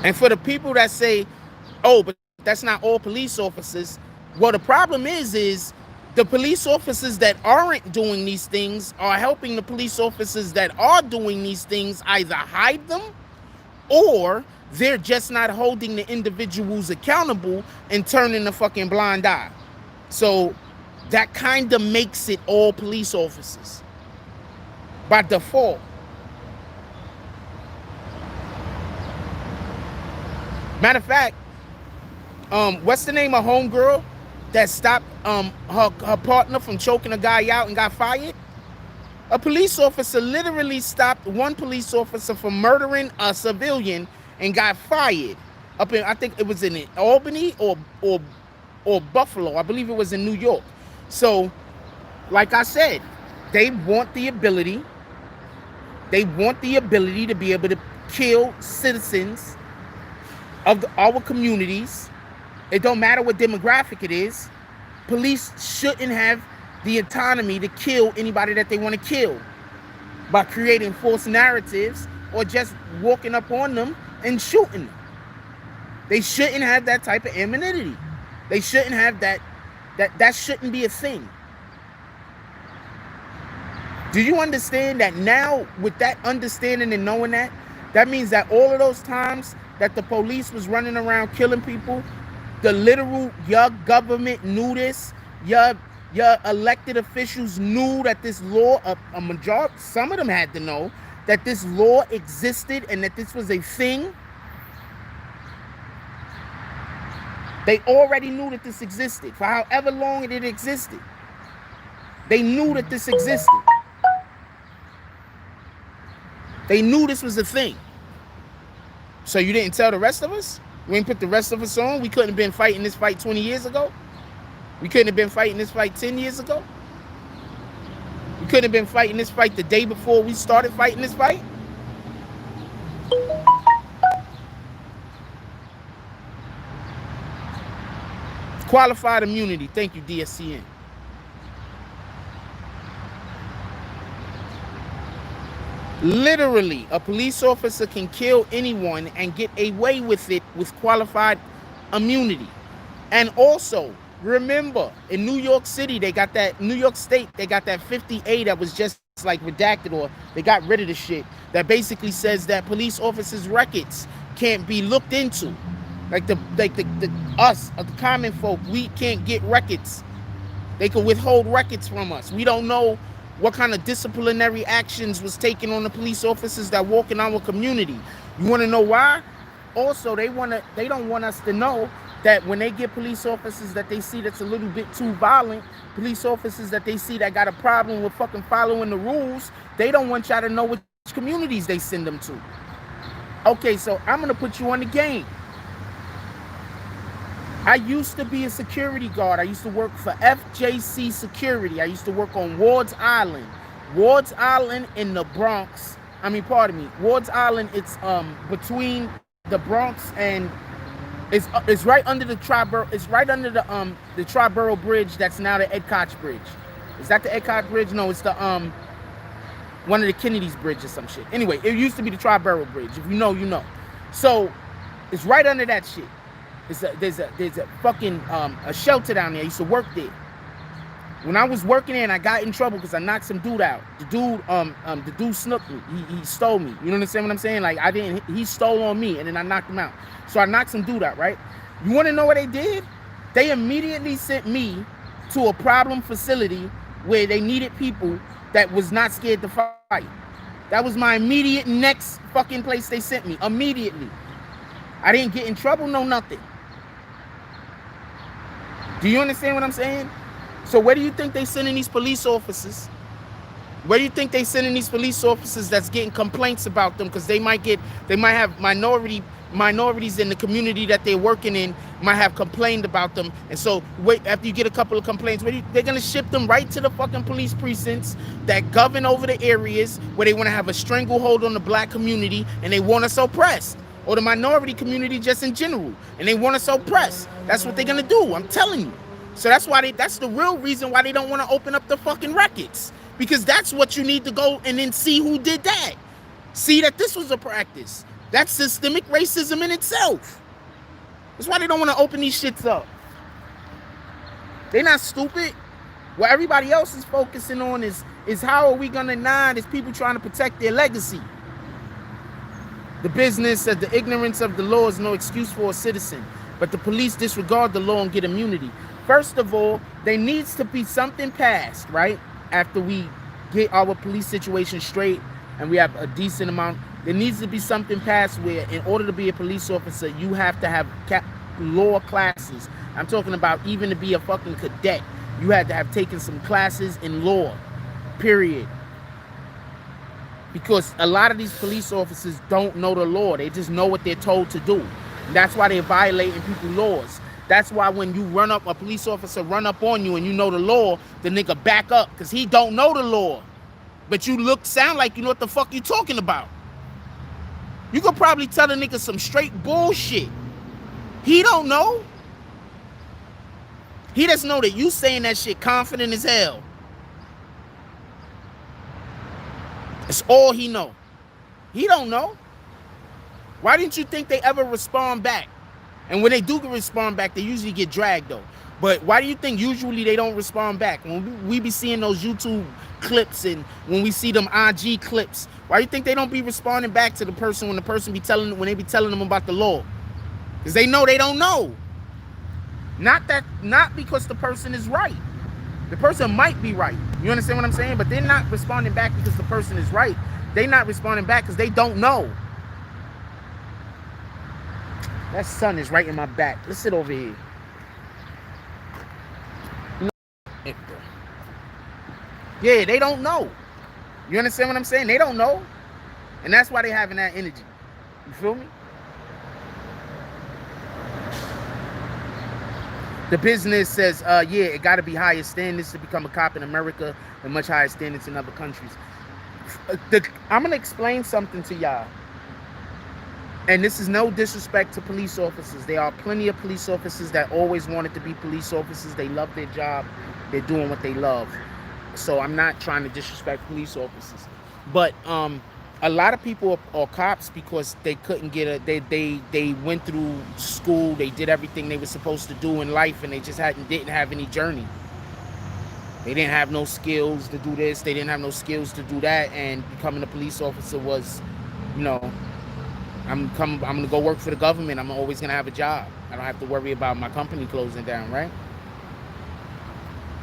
Speaker 1: And for the people that say, oh, but that's not all police officers. Well, the problem is the police officers that aren't doing these things are helping the police officers that are doing these things either hide them, or they're just not holding the individuals accountable and turning the fucking blind eye. So that kind of makes it all police officers by default. Matter of fact, what's the name of homegirl that stopped her partner from choking a guy out and got fired? A police officer literally stopped one police officer from murdering a civilian and got fired. Up in, I think it was in Albany or Buffalo. I believe it was in New York. So, like I said, they want the ability. They want the ability to be able to kill citizens of our communities. It don't matter what demographic it is. Police shouldn't have the autonomy to kill anybody that they want to kill by creating false narratives or just walking up on them and shooting them. They shouldn't have that type of anonymity. They shouldn't have that shouldn't be a thing. Do you understand that now, with that understanding and knowing that, that means that all of those times that the police was running around killing people, the literal, your government knew this, your elected officials knew that this law, a majority, some of them had to know that this law existed and that this was a thing. They already knew that this existed for however long it existed. They knew that this existed. They knew this was a thing. So you didn't tell the rest of us? You ain't put the rest of us on? We couldn't have been fighting this fight 20 years ago? We couldn't have been fighting this fight 10 years ago? We couldn't have been fighting this fight the day before we started fighting this fight? Qualified immunity. Thank you, DSCN. Literally, a police officer can kill anyone and get away with it with qualified immunity. And also, remember, in New York City, they got that, New York State, they got that 50A that was just like redacted, or they got rid of the shit that basically says that police officers' records can't be looked into. Like the us, the common folk, we can't get records. They could withhold records from us. We don't know what kind of disciplinary actions was taken on the police officers that walk in our community. You want to know why? Also, they don't want us to know that when they get police officers that they see that's a little bit too violent, police officers that they see that got a problem with fucking following the rules, they don't want y'all to know which communities they send them to. Okay, so I'm gonna put you on the game. I used to be a security guard. I used to work for FJC Security. I used to work on Ward's Island. Ward's Island in the Bronx. I mean, pardon me. Ward's Island, it's between the Bronx and it's right under the Triborough. It's right under the Triborough Bridge that's now the Ed Koch Bridge. Is that the Ed Koch Bridge? No, it's the one of the Kennedy's Bridge or some shit. Anyway, it used to be the Triborough Bridge. If you know, you know. So it's right under that shit. There's a fucking a shelter down there. I used to work there. When I was working there and I got in trouble because I knocked some dude out. The dude snooked me. He stole me. You understand what I'm saying? Like he stole on me and then I knocked him out. So I knocked some dude out, right? You want to know what they did? They immediately sent me to a problem facility where they needed people that was not scared to fight. That was my immediate next fucking place they sent me. Immediately. I didn't get in trouble, no nothing. Do you understand what I'm saying? So where do you think they sending these police officers? Where do you think they sending these police officers that's getting complaints about them because they might have minorities in the community that they're working in might have complained about them, and so wait, after you get a couple of complaints, they're gonna ship them right to the fucking police precincts that govern over the areas where they want to have a stranglehold on the black community and they want us oppressed, or the minority community just in general, and they want us oppressed. That's what they're gonna do. I'm telling you. So that's the real reason why they don't want to open up the fucking records, because that's what you need to go and then see who did that. See that this was a practice. That's systemic racism in itself. That's why they don't want to open these shits up. They're not stupid. What everybody else is focusing on is how are we gonna nod as people trying to protect their legacy. The business of the ignorance of the law is no excuse for a citizen, but the police disregard the law and get immunity. First of all, there needs to be something passed, right? After we get our police situation straight and we have a decent amount, there needs to be something passed where in order to be a police officer, you have to have law classes. I'm talking about even to be a fucking cadet, you had to have taken some classes in law, period. Because a lot of these police officers don't know the law. They just know what they're told to do. And that's why they're violating people's laws. That's why when you a police officer run up on you and you know the law, the nigga back up because he don't know the law. But you sound like you know what the fuck you talking about. You could probably tell the nigga some straight bullshit. He don't know. He just know that you saying that shit confident as hell. That's all he know. He don't know. Why didn't you think they ever respond back? And when they do respond back, they usually get dragged though. But why do you think usually they don't respond back? When we be seeing those YouTube clips and when we see them IG clips, why do you think they don't be responding back to the person when when they be telling them about the law? Because they know they don't know. Not because the person is right. The person might be right. You understand what I'm saying? But they're not responding back because the person is right. They're not responding back because they don't know. That sun is right in my back. Let's sit over here. Yeah, they don't know. You understand what I'm saying? They don't know. And that's why they're having that energy. You feel me? The business says, yeah, it got to be higher standards to become a cop in America and much higher standards in other countries. I'm going to explain something to y'all. And this is no disrespect to police officers. There are plenty of police officers that always wanted to be police officers. They love their job. They're doing what they love. So I'm not trying to disrespect police officers. But a lot of people are cops because they couldn't get they went through school. They did everything they were supposed to do in life, and they just didn't have any journey. They didn't have no skills to do this. They didn't have no skills to do that. And becoming a police officer was, you know, I'm gonna go work for the government. I'm always gonna have a job. I don't have to worry about my company closing down, right?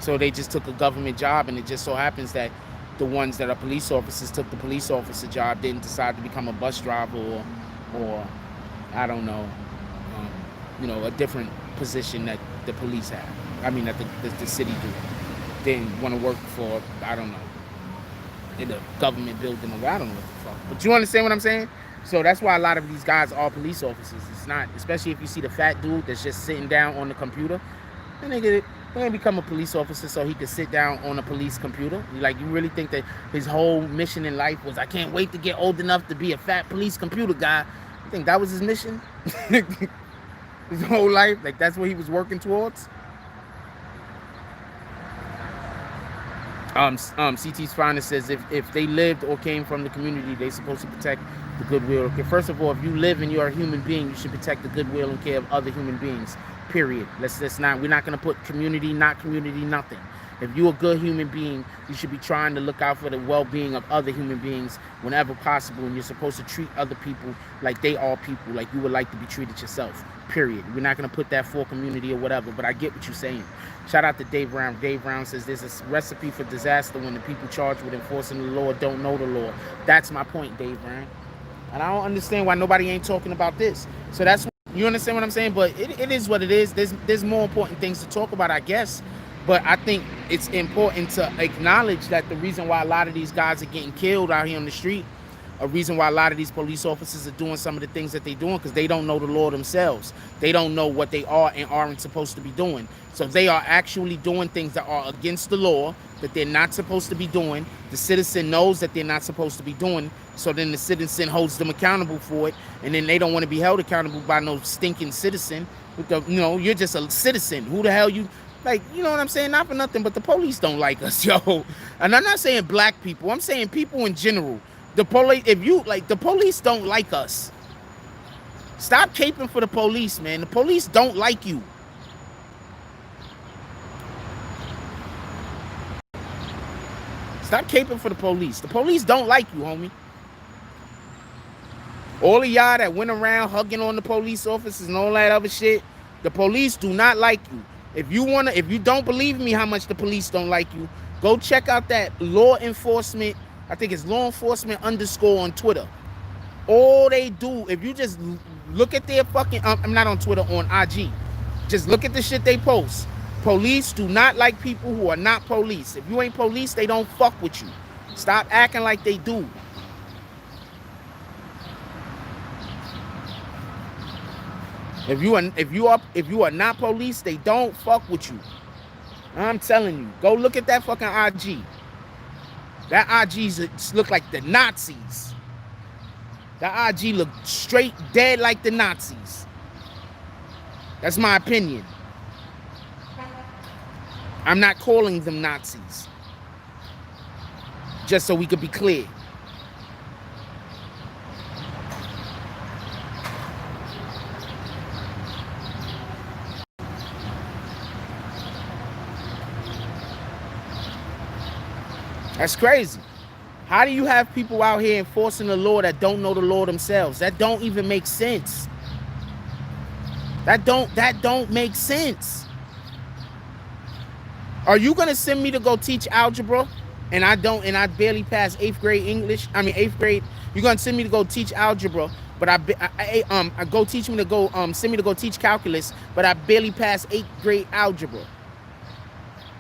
Speaker 1: So they just took a government job, and it just so happens that the ones that are police officers took the police officer job, didn't decide to become a bus driver or I don't know, you know, a different position that the police have. I mean, that the city do. Didn't want to work for, I don't know, in a government building, or I don't know what the fuck. But you understand what I'm saying? So that's why a lot of these guys are police officers. It's not, especially if you see the fat dude that's just sitting down on the computer, then they become a police officer so he could sit down on a police computer. Like, you really think that his whole mission in life was, I can't wait to get old enough to be a fat police computer guy? You think that was his mission? His whole life? Like, that's what he was working towards? CT's Finder says if they lived or came from the community, they're supposed to protect the goodwill. Okay, first of all, if you live and you're a human being, you should protect the goodwill and care of other human beings. Period. We're not gonna put community, not community, nothing. If you're a good human being, you should be trying to look out for the well-being of other human beings whenever possible, and you're supposed to treat other people like they are people, like you would like to be treated yourself. Period. We're not gonna put that for community or whatever, but I get what you're saying. Shout out to Dave Brown. Dave Brown says there's a recipe for disaster when the people charged with enforcing the law don't know the law. That's my point, Dave Brown. And I don't understand why nobody ain't talking about this. So that's, you understand what I'm saying? But it is what it is. There's more important things to talk about, I guess. But I think it's important to acknowledge that the reason why a lot of these guys are getting killed out here on the street, a reason why a lot of these police officers are doing some of the things that they're doing, because they don't know the law themselves. They don't know what they are and aren't supposed to be doing. So they are actually doing things that are against the law, that they're not supposed to be doing. The citizen knows that they're not supposed to be doing, so then the citizen holds them accountable for it, and then they don't want to be held accountable by no stinking citizen. You know, you're just a citizen. Who the hell you... Like, you know what I'm saying? Not for nothing, but the police don't like us, yo. And I'm not saying black people. I'm saying people in general. The police, the police don't like us. Stop caping for the police, man. The police don't like you. Stop caping for the police. The police don't like you, homie. All of y'all that went around hugging on the police officers and all that other shit, the police do not like you. If you don't believe me how much the police don't like you, go check out that law enforcement, I think it's law enforcement _ on Twitter. All they do, if you just look at their fucking, I'm not on Twitter, on IG. Just look at the shit they post. Police do not like people who are not police. If you ain't police, they don't fuck with you. Stop acting like they do. If you are not police, they don't fuck with you. I'm telling you. Go look at that fucking IG. That IGs look like the Nazis. That IG look straight dead like the Nazis. That's my opinion. I'm not calling them Nazis. Just so we could be clear. That's crazy. How do you have people out here enforcing the law that don't know the law themselves? That don't even make sense. That don't make sense. Are you gonna send me to go teach algebra and I barely pass 8th grade English? I mean 8th grade. You're gonna send me to go teach algebra, but send me to go teach calculus, but I barely pass 8th grade algebra.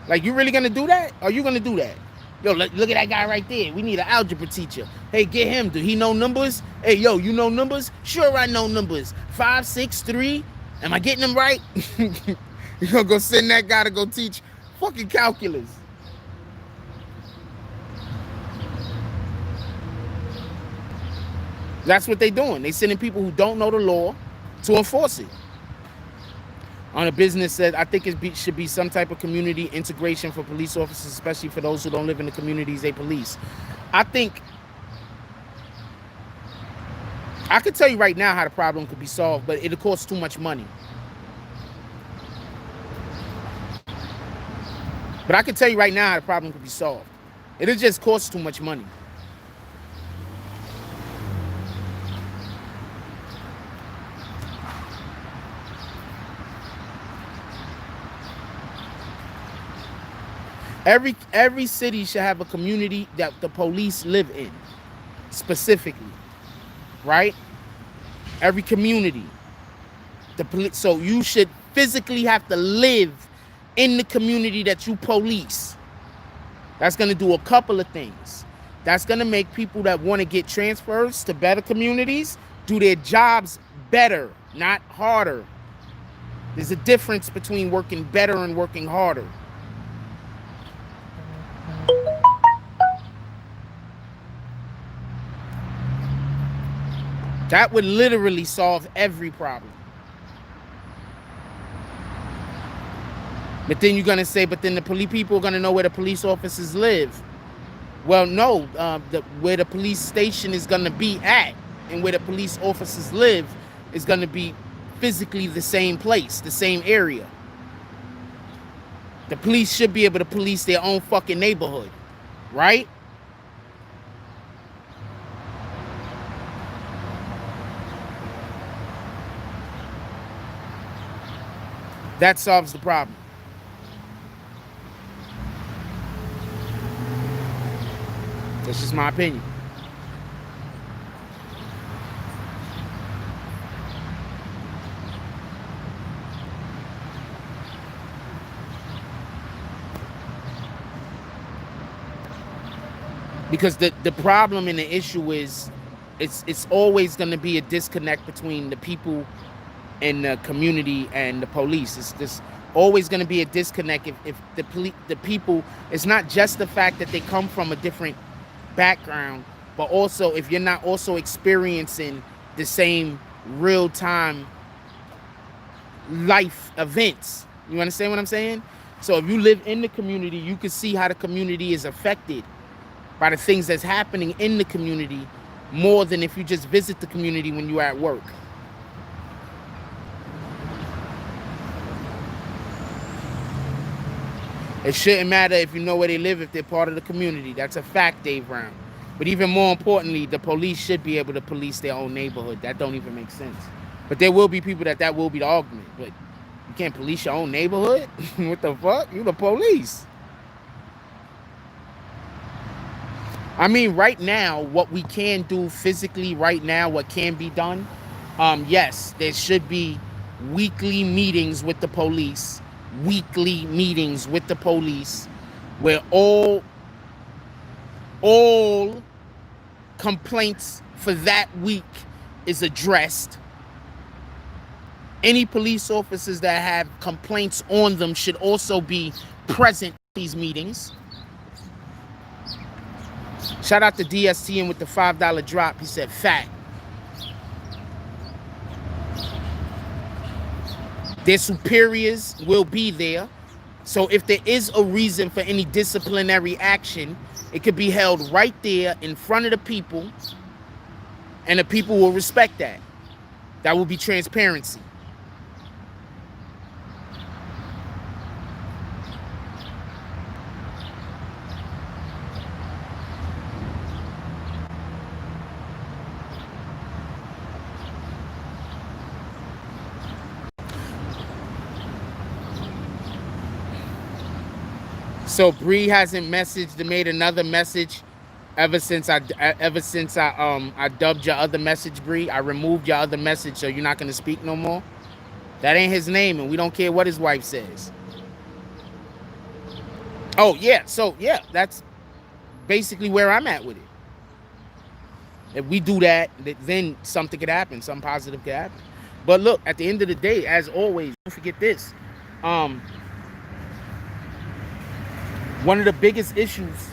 Speaker 1: Like, you really gonna do that? Are you gonna do that? Yo, look at that guy right there. We need an algebra teacher. Hey, get him. Do he know numbers? Hey, yo, you know numbers? Sure, I know numbers. 5, 6, 3. Am I getting them right? You're gonna go send that guy to go teach fucking calculus. That's what they're doing. They're sending people who don't know the law to enforce it. On a business said, I think it should be some type of community integration for police officers, especially for those who don't live in the communities they police. I think I could tell you right now how the problem could be solved, but it'll cost too much money. But I can tell you right now how the problem could be solved. It'll just cost too much money. Every city should have a community that the police live in, specifically, right? Every community. So you should physically have to live in the community that you police. That's going to do a couple of things. That's going to make people that want to get transfers to better communities do their jobs better, not harder. There's a difference between working better and working harder. That would literally solve every problem. But then you're going to say, but then the police people are going to know where the police officers live. Well, no, where the police station is going to be at and where the police officers live is going to be physically the same place, the same area. The police should be able to police their own fucking neighborhood, right? That solves the problem. That's just my opinion. Because the problem and the issue is it's always going to be a disconnect between the people and the community and the police. It's just always going to be a disconnect if the people, it's not just the fact that they come from a different background, but also if you're not also experiencing the same real-time life events. You understand what I'm saying? So if you live in the community, you can see how the community is affected by the things that's happening in the community more than if you just visit the community when you're at work. It shouldn't matter if you know where they live if they're part of the community. That's a fact, Dave Brown. But even more importantly, the police should be able to police their own neighborhood. That don't even make sense. But there will be people that will be the argument. But you can't police your own neighborhood? What the fuck? You the police. I mean, right now, what we can do physically right now, what can be done, yes, there should be weekly meetings with the police. Weekly meetings with the police where all complaints for that week is addressed. Any police officers that have complaints on them should also be present at these meetings. Shout out to DSTN with the $5 drop. He said fact. Their superiors will be there. So if there is a reason for any disciplinary action, it could be held right there in front of the people, and the people will respect that. That will be transparency. So Bree hasn't made another message ever since I dubbed your other message, Bree. I removed your other message, so you're not gonna speak no more. That ain't his name, and we don't care what his wife says. Oh yeah, so yeah, that's basically where I'm at with it. If we do that, then something could happen, something positive could happen. But look, at the end of the day, as always, don't forget this. One of the biggest issues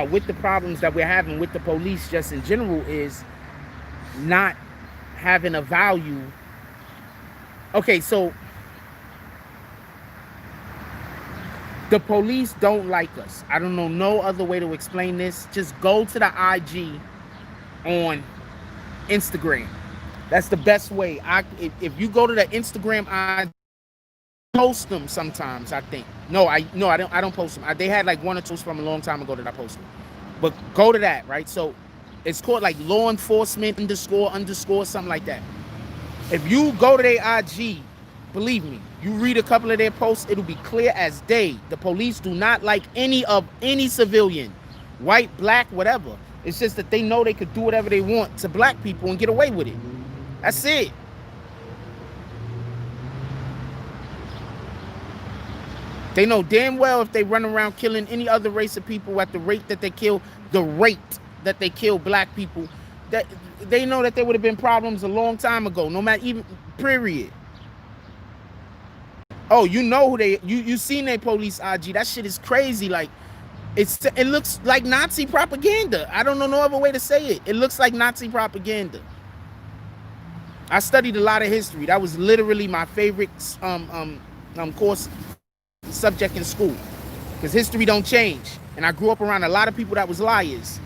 Speaker 1: with the problems that we're having with the police just in general is not having a value. Okay, so the police don't like us. I don't know no other way to explain this. Just go to the IG on Instagram. That's the best way. If you go to the Instagram IG, post them sometimes, I think. No, I don't post them. They had like one or two from a long time ago that I posted. But go to that, right? So it's called like law enforcement _ something like that. If you go to their IG, believe me, you read a couple of their posts, it'll be clear as day. The police do not like any civilian, white, black, whatever. It's just that they know they could do whatever they want to black people and get away with it. That's it. They know damn well if they run around killing any other race of people at the rate that they kill black people, that they know that there would have been problems a long time ago, no matter even period. Oh, you know who you seen their police IG. That shit is crazy. Like it looks like Nazi propaganda. I don't know no other way to say it. It looks like Nazi propaganda. I studied a lot of history. That was literally my favorite course subject in school, because history don't change, and I grew up around a lot of people that was liars,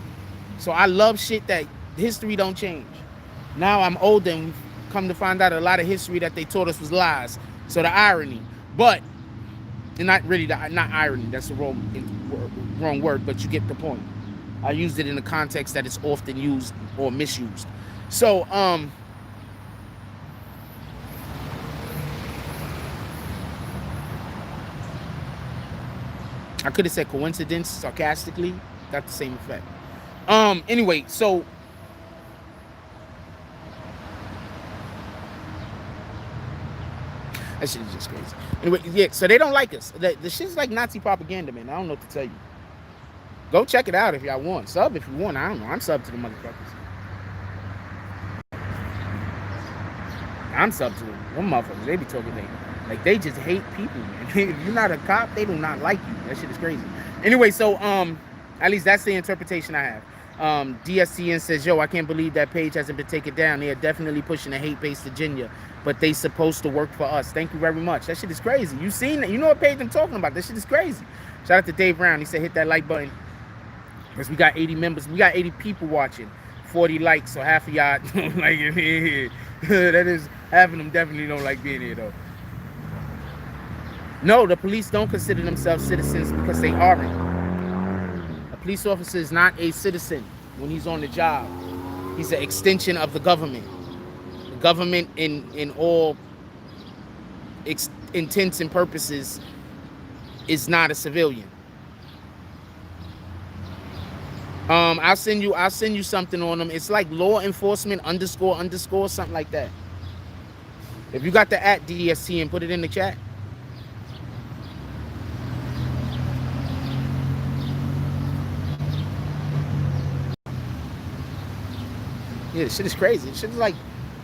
Speaker 1: so I love shit that history don't change. Now I'm older and we've come to find out a lot of history that they taught us was lies. So the irony, but not really not irony, that's the wrong word, but you get the point. I used it in a context that it's often used or misused. So I could have said coincidence sarcastically, got the same effect. Anyway, so that shit is just crazy. Anyway, yeah, so they don't like us. The shit's like Nazi propaganda, man. I don't know what to tell you. Go check it out if y'all want. Sub if you want. I don't know. I'm sub to the motherfuckers. I'm sub to them. Them motherfuckers, they be talking like they just hate people, man. If you're not a cop, they do not like you. That shit is crazy. Anyway, so at least that's the interpretation I have. DSTN says, yo, I can't believe that page hasn't been taken down. They are definitely pushing a hate-based agenda, but they supposed to work for us. Thank you very much. That shit is crazy. You seen that? You know what page I'm talking about. That shit is crazy. Shout out to Dave Brown. He said hit that like button, because we got 80 members. We got 80 people watching, 40 likes, so half of y'all don't like it here. That is, half of them definitely don't like being here though. No, the police don't consider themselves citizens because they aren't. A police officer is not a citizen when he's on the job. He's an extension of the government. The government, in all intents and purposes, is not a civilian. I'll send you something on them. It's like law enforcement _ something like that. If you got the @DST and put it in the chat. Yeah, this shit is crazy. This shit is like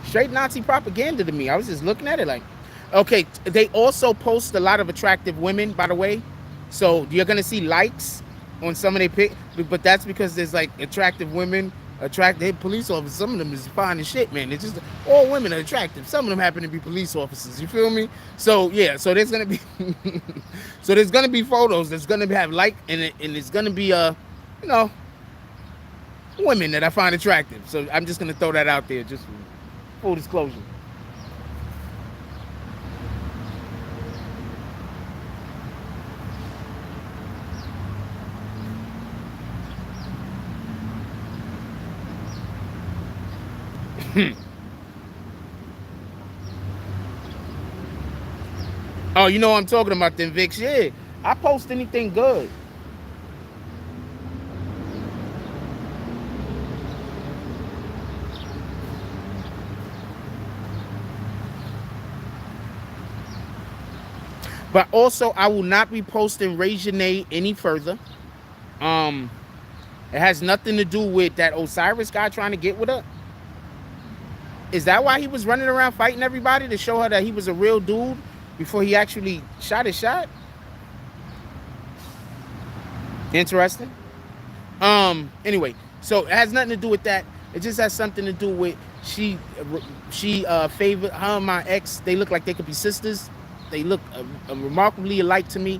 Speaker 1: straight Nazi propaganda to me. I was just looking at it like, okay, they also post a lot of attractive women, by the way. So you're gonna see likes on some of their pics, but that's because there's like attractive women, attractive police officers. Some of them is fine as shit, man. It's just all women are attractive. Some of them happen to be police officers. You feel me? So yeah, so there's gonna be there's gonna be photos that's gonna have like, and it's gonna be you know, women that I find attractive. So I'm just gonna throw that out there, just for full disclosure. Oh, you know what I'm talking about then, Vix? Yeah, I post anything good. But also, I will not be posting Ray Janae any further. It has nothing to do with that Osiris guy trying to get with her. Is that why he was running around fighting everybody, to show her that he was a real dude before he actually shot his shot? Interesting. Anyway, so it has nothing to do with that. It just has something to do with she favored her and my ex. They look like they could be sisters. They look remarkably alike to me.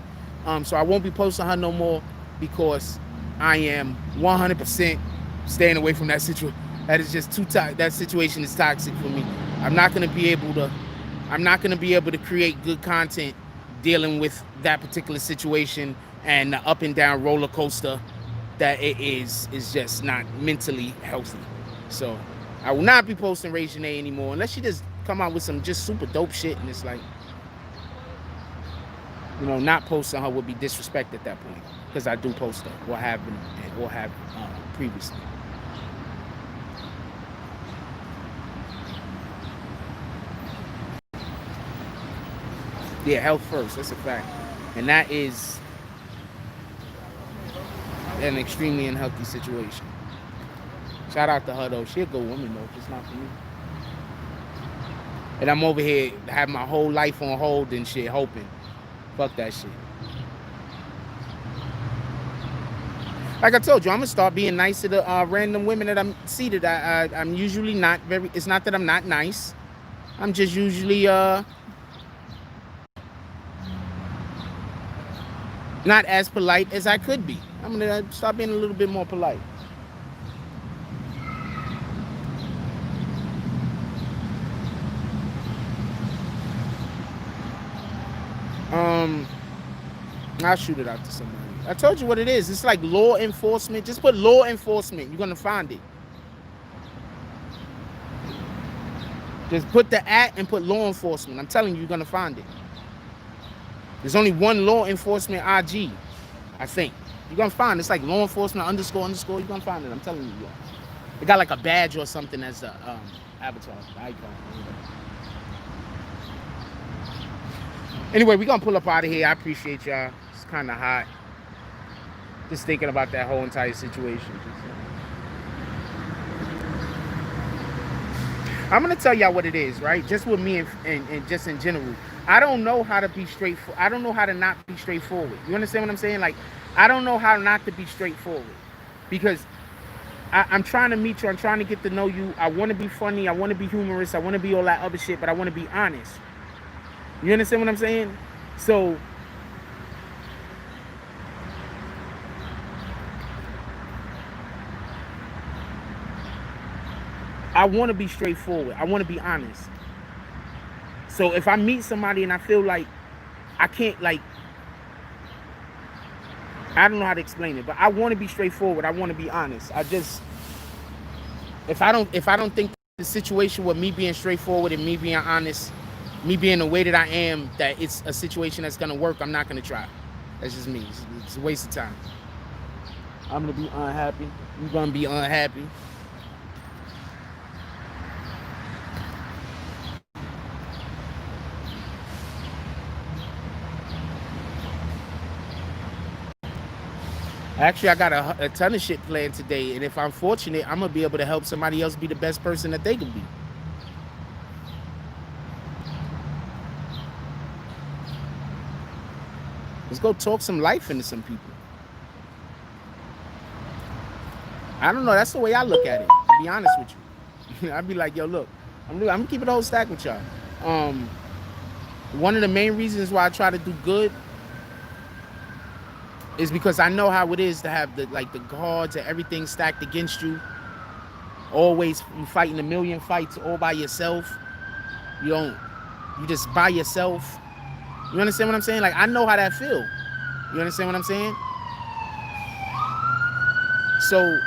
Speaker 1: So I won't be posting her no more, because I am 100% staying away from that situation. That is just too toxic. That situation is toxic for me. I'm not gonna be able to create good content dealing with that particular situation and the up and down roller coaster that it is just not mentally healthy. So I will not be posting Ray Janae anymore unless she just come out with some just super dope shit, and it's like, you know, not posting her would be disrespect at that point, because I do post her or have been or have previously. Yeah, health first. That's a fact, and that is an extremely unhealthy situation. Shout out to her though. She a good woman though. Just not for me. And I'm over here having my whole life on hold and shit, hoping. Fuck that shit. Like I told you, I'm gonna start being nice to the random women that I'm see that I'm usually not very. It's not that I'm not nice. I'm just usually not as polite as I could be. I'm gonna start being a little bit more polite. I'll shoot it out to somebody. I told you what it is. It's like law enforcement. Just put law enforcement. You're gonna find it. Just put the at and put law enforcement. I'm telling you, you're gonna find it. There's only one law enforcement IG, I think. You're gonna find it. It's like law enforcement underscore. You're gonna find it. I'm telling you. It got like a badge or something as a avatar icon. Anyway, we're gonna pull up out of here. I appreciate y'all. It's kind of hot. Just thinking about that whole entire situation. I'm gonna tell y'all what it is, right? Just with me and just in general. I don't know how to be straightforward. I don't know how to not be straightforward. You understand what I'm saying? Like, I don't know how not to be straightforward. Because I'm trying to meet you. I'm trying to get to know you. I want to be funny. I want to be humorous. I want to be all that other shit. But I want to be honest. You understand what I'm saying? So I want to be straightforward. I want to be honest. So if I meet somebody and I feel like I can't, like, I don't know how to explain it, but I want to be straightforward. I want to be honest. I just, if I don't think the situation with me being straightforward and me being honest, me being the way that I am, that it's a situation that's gonna work, I'm not gonna try. That's just me. It's a waste of time. I'm gonna be unhappy. You're gonna be unhappy. Actually, I got a ton of shit planned today, and if I'm fortunate, I'm gonna be able to help somebody else be the best person that they can be. Let's go talk some life into some people. I don't know. That's the way I look at it, to be honest with you. I'd be like, yo, look, I'm gonna keep it a whole stack with y'all. One of the main reasons why I try to do good is because I know how it is to have the cards and everything stacked against you. Always you fighting a million fights all by yourself. You just by yourself. You understand what I'm saying? Like, I know how that feel. You understand what I'm saying? So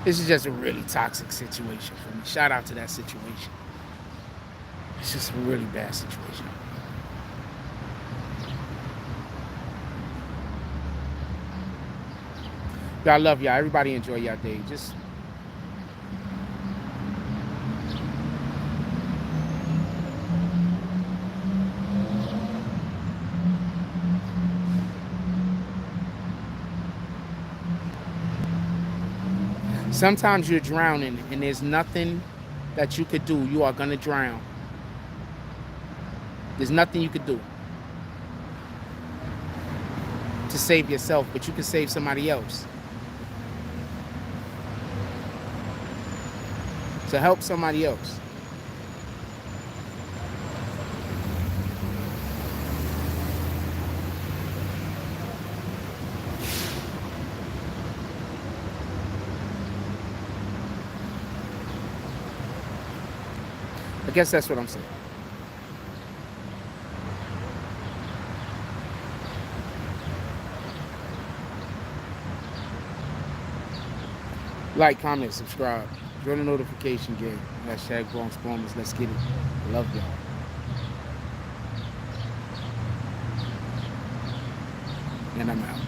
Speaker 1: this is just a really toxic situation for me. Shout out to that situation. It's just a really bad situation. I love y'all. Everybody enjoy y'all day. Just sometimes you're drowning and there's nothing that you could do. You are gonna drown. There's nothing you could do to save yourself, but you can save somebody else. To help somebody else. guess that's what I'm saying. Like, comment, subscribe. Join the notification game. Hashtag Bronx Bombers. Let's get it. Love y'all. And I'm out.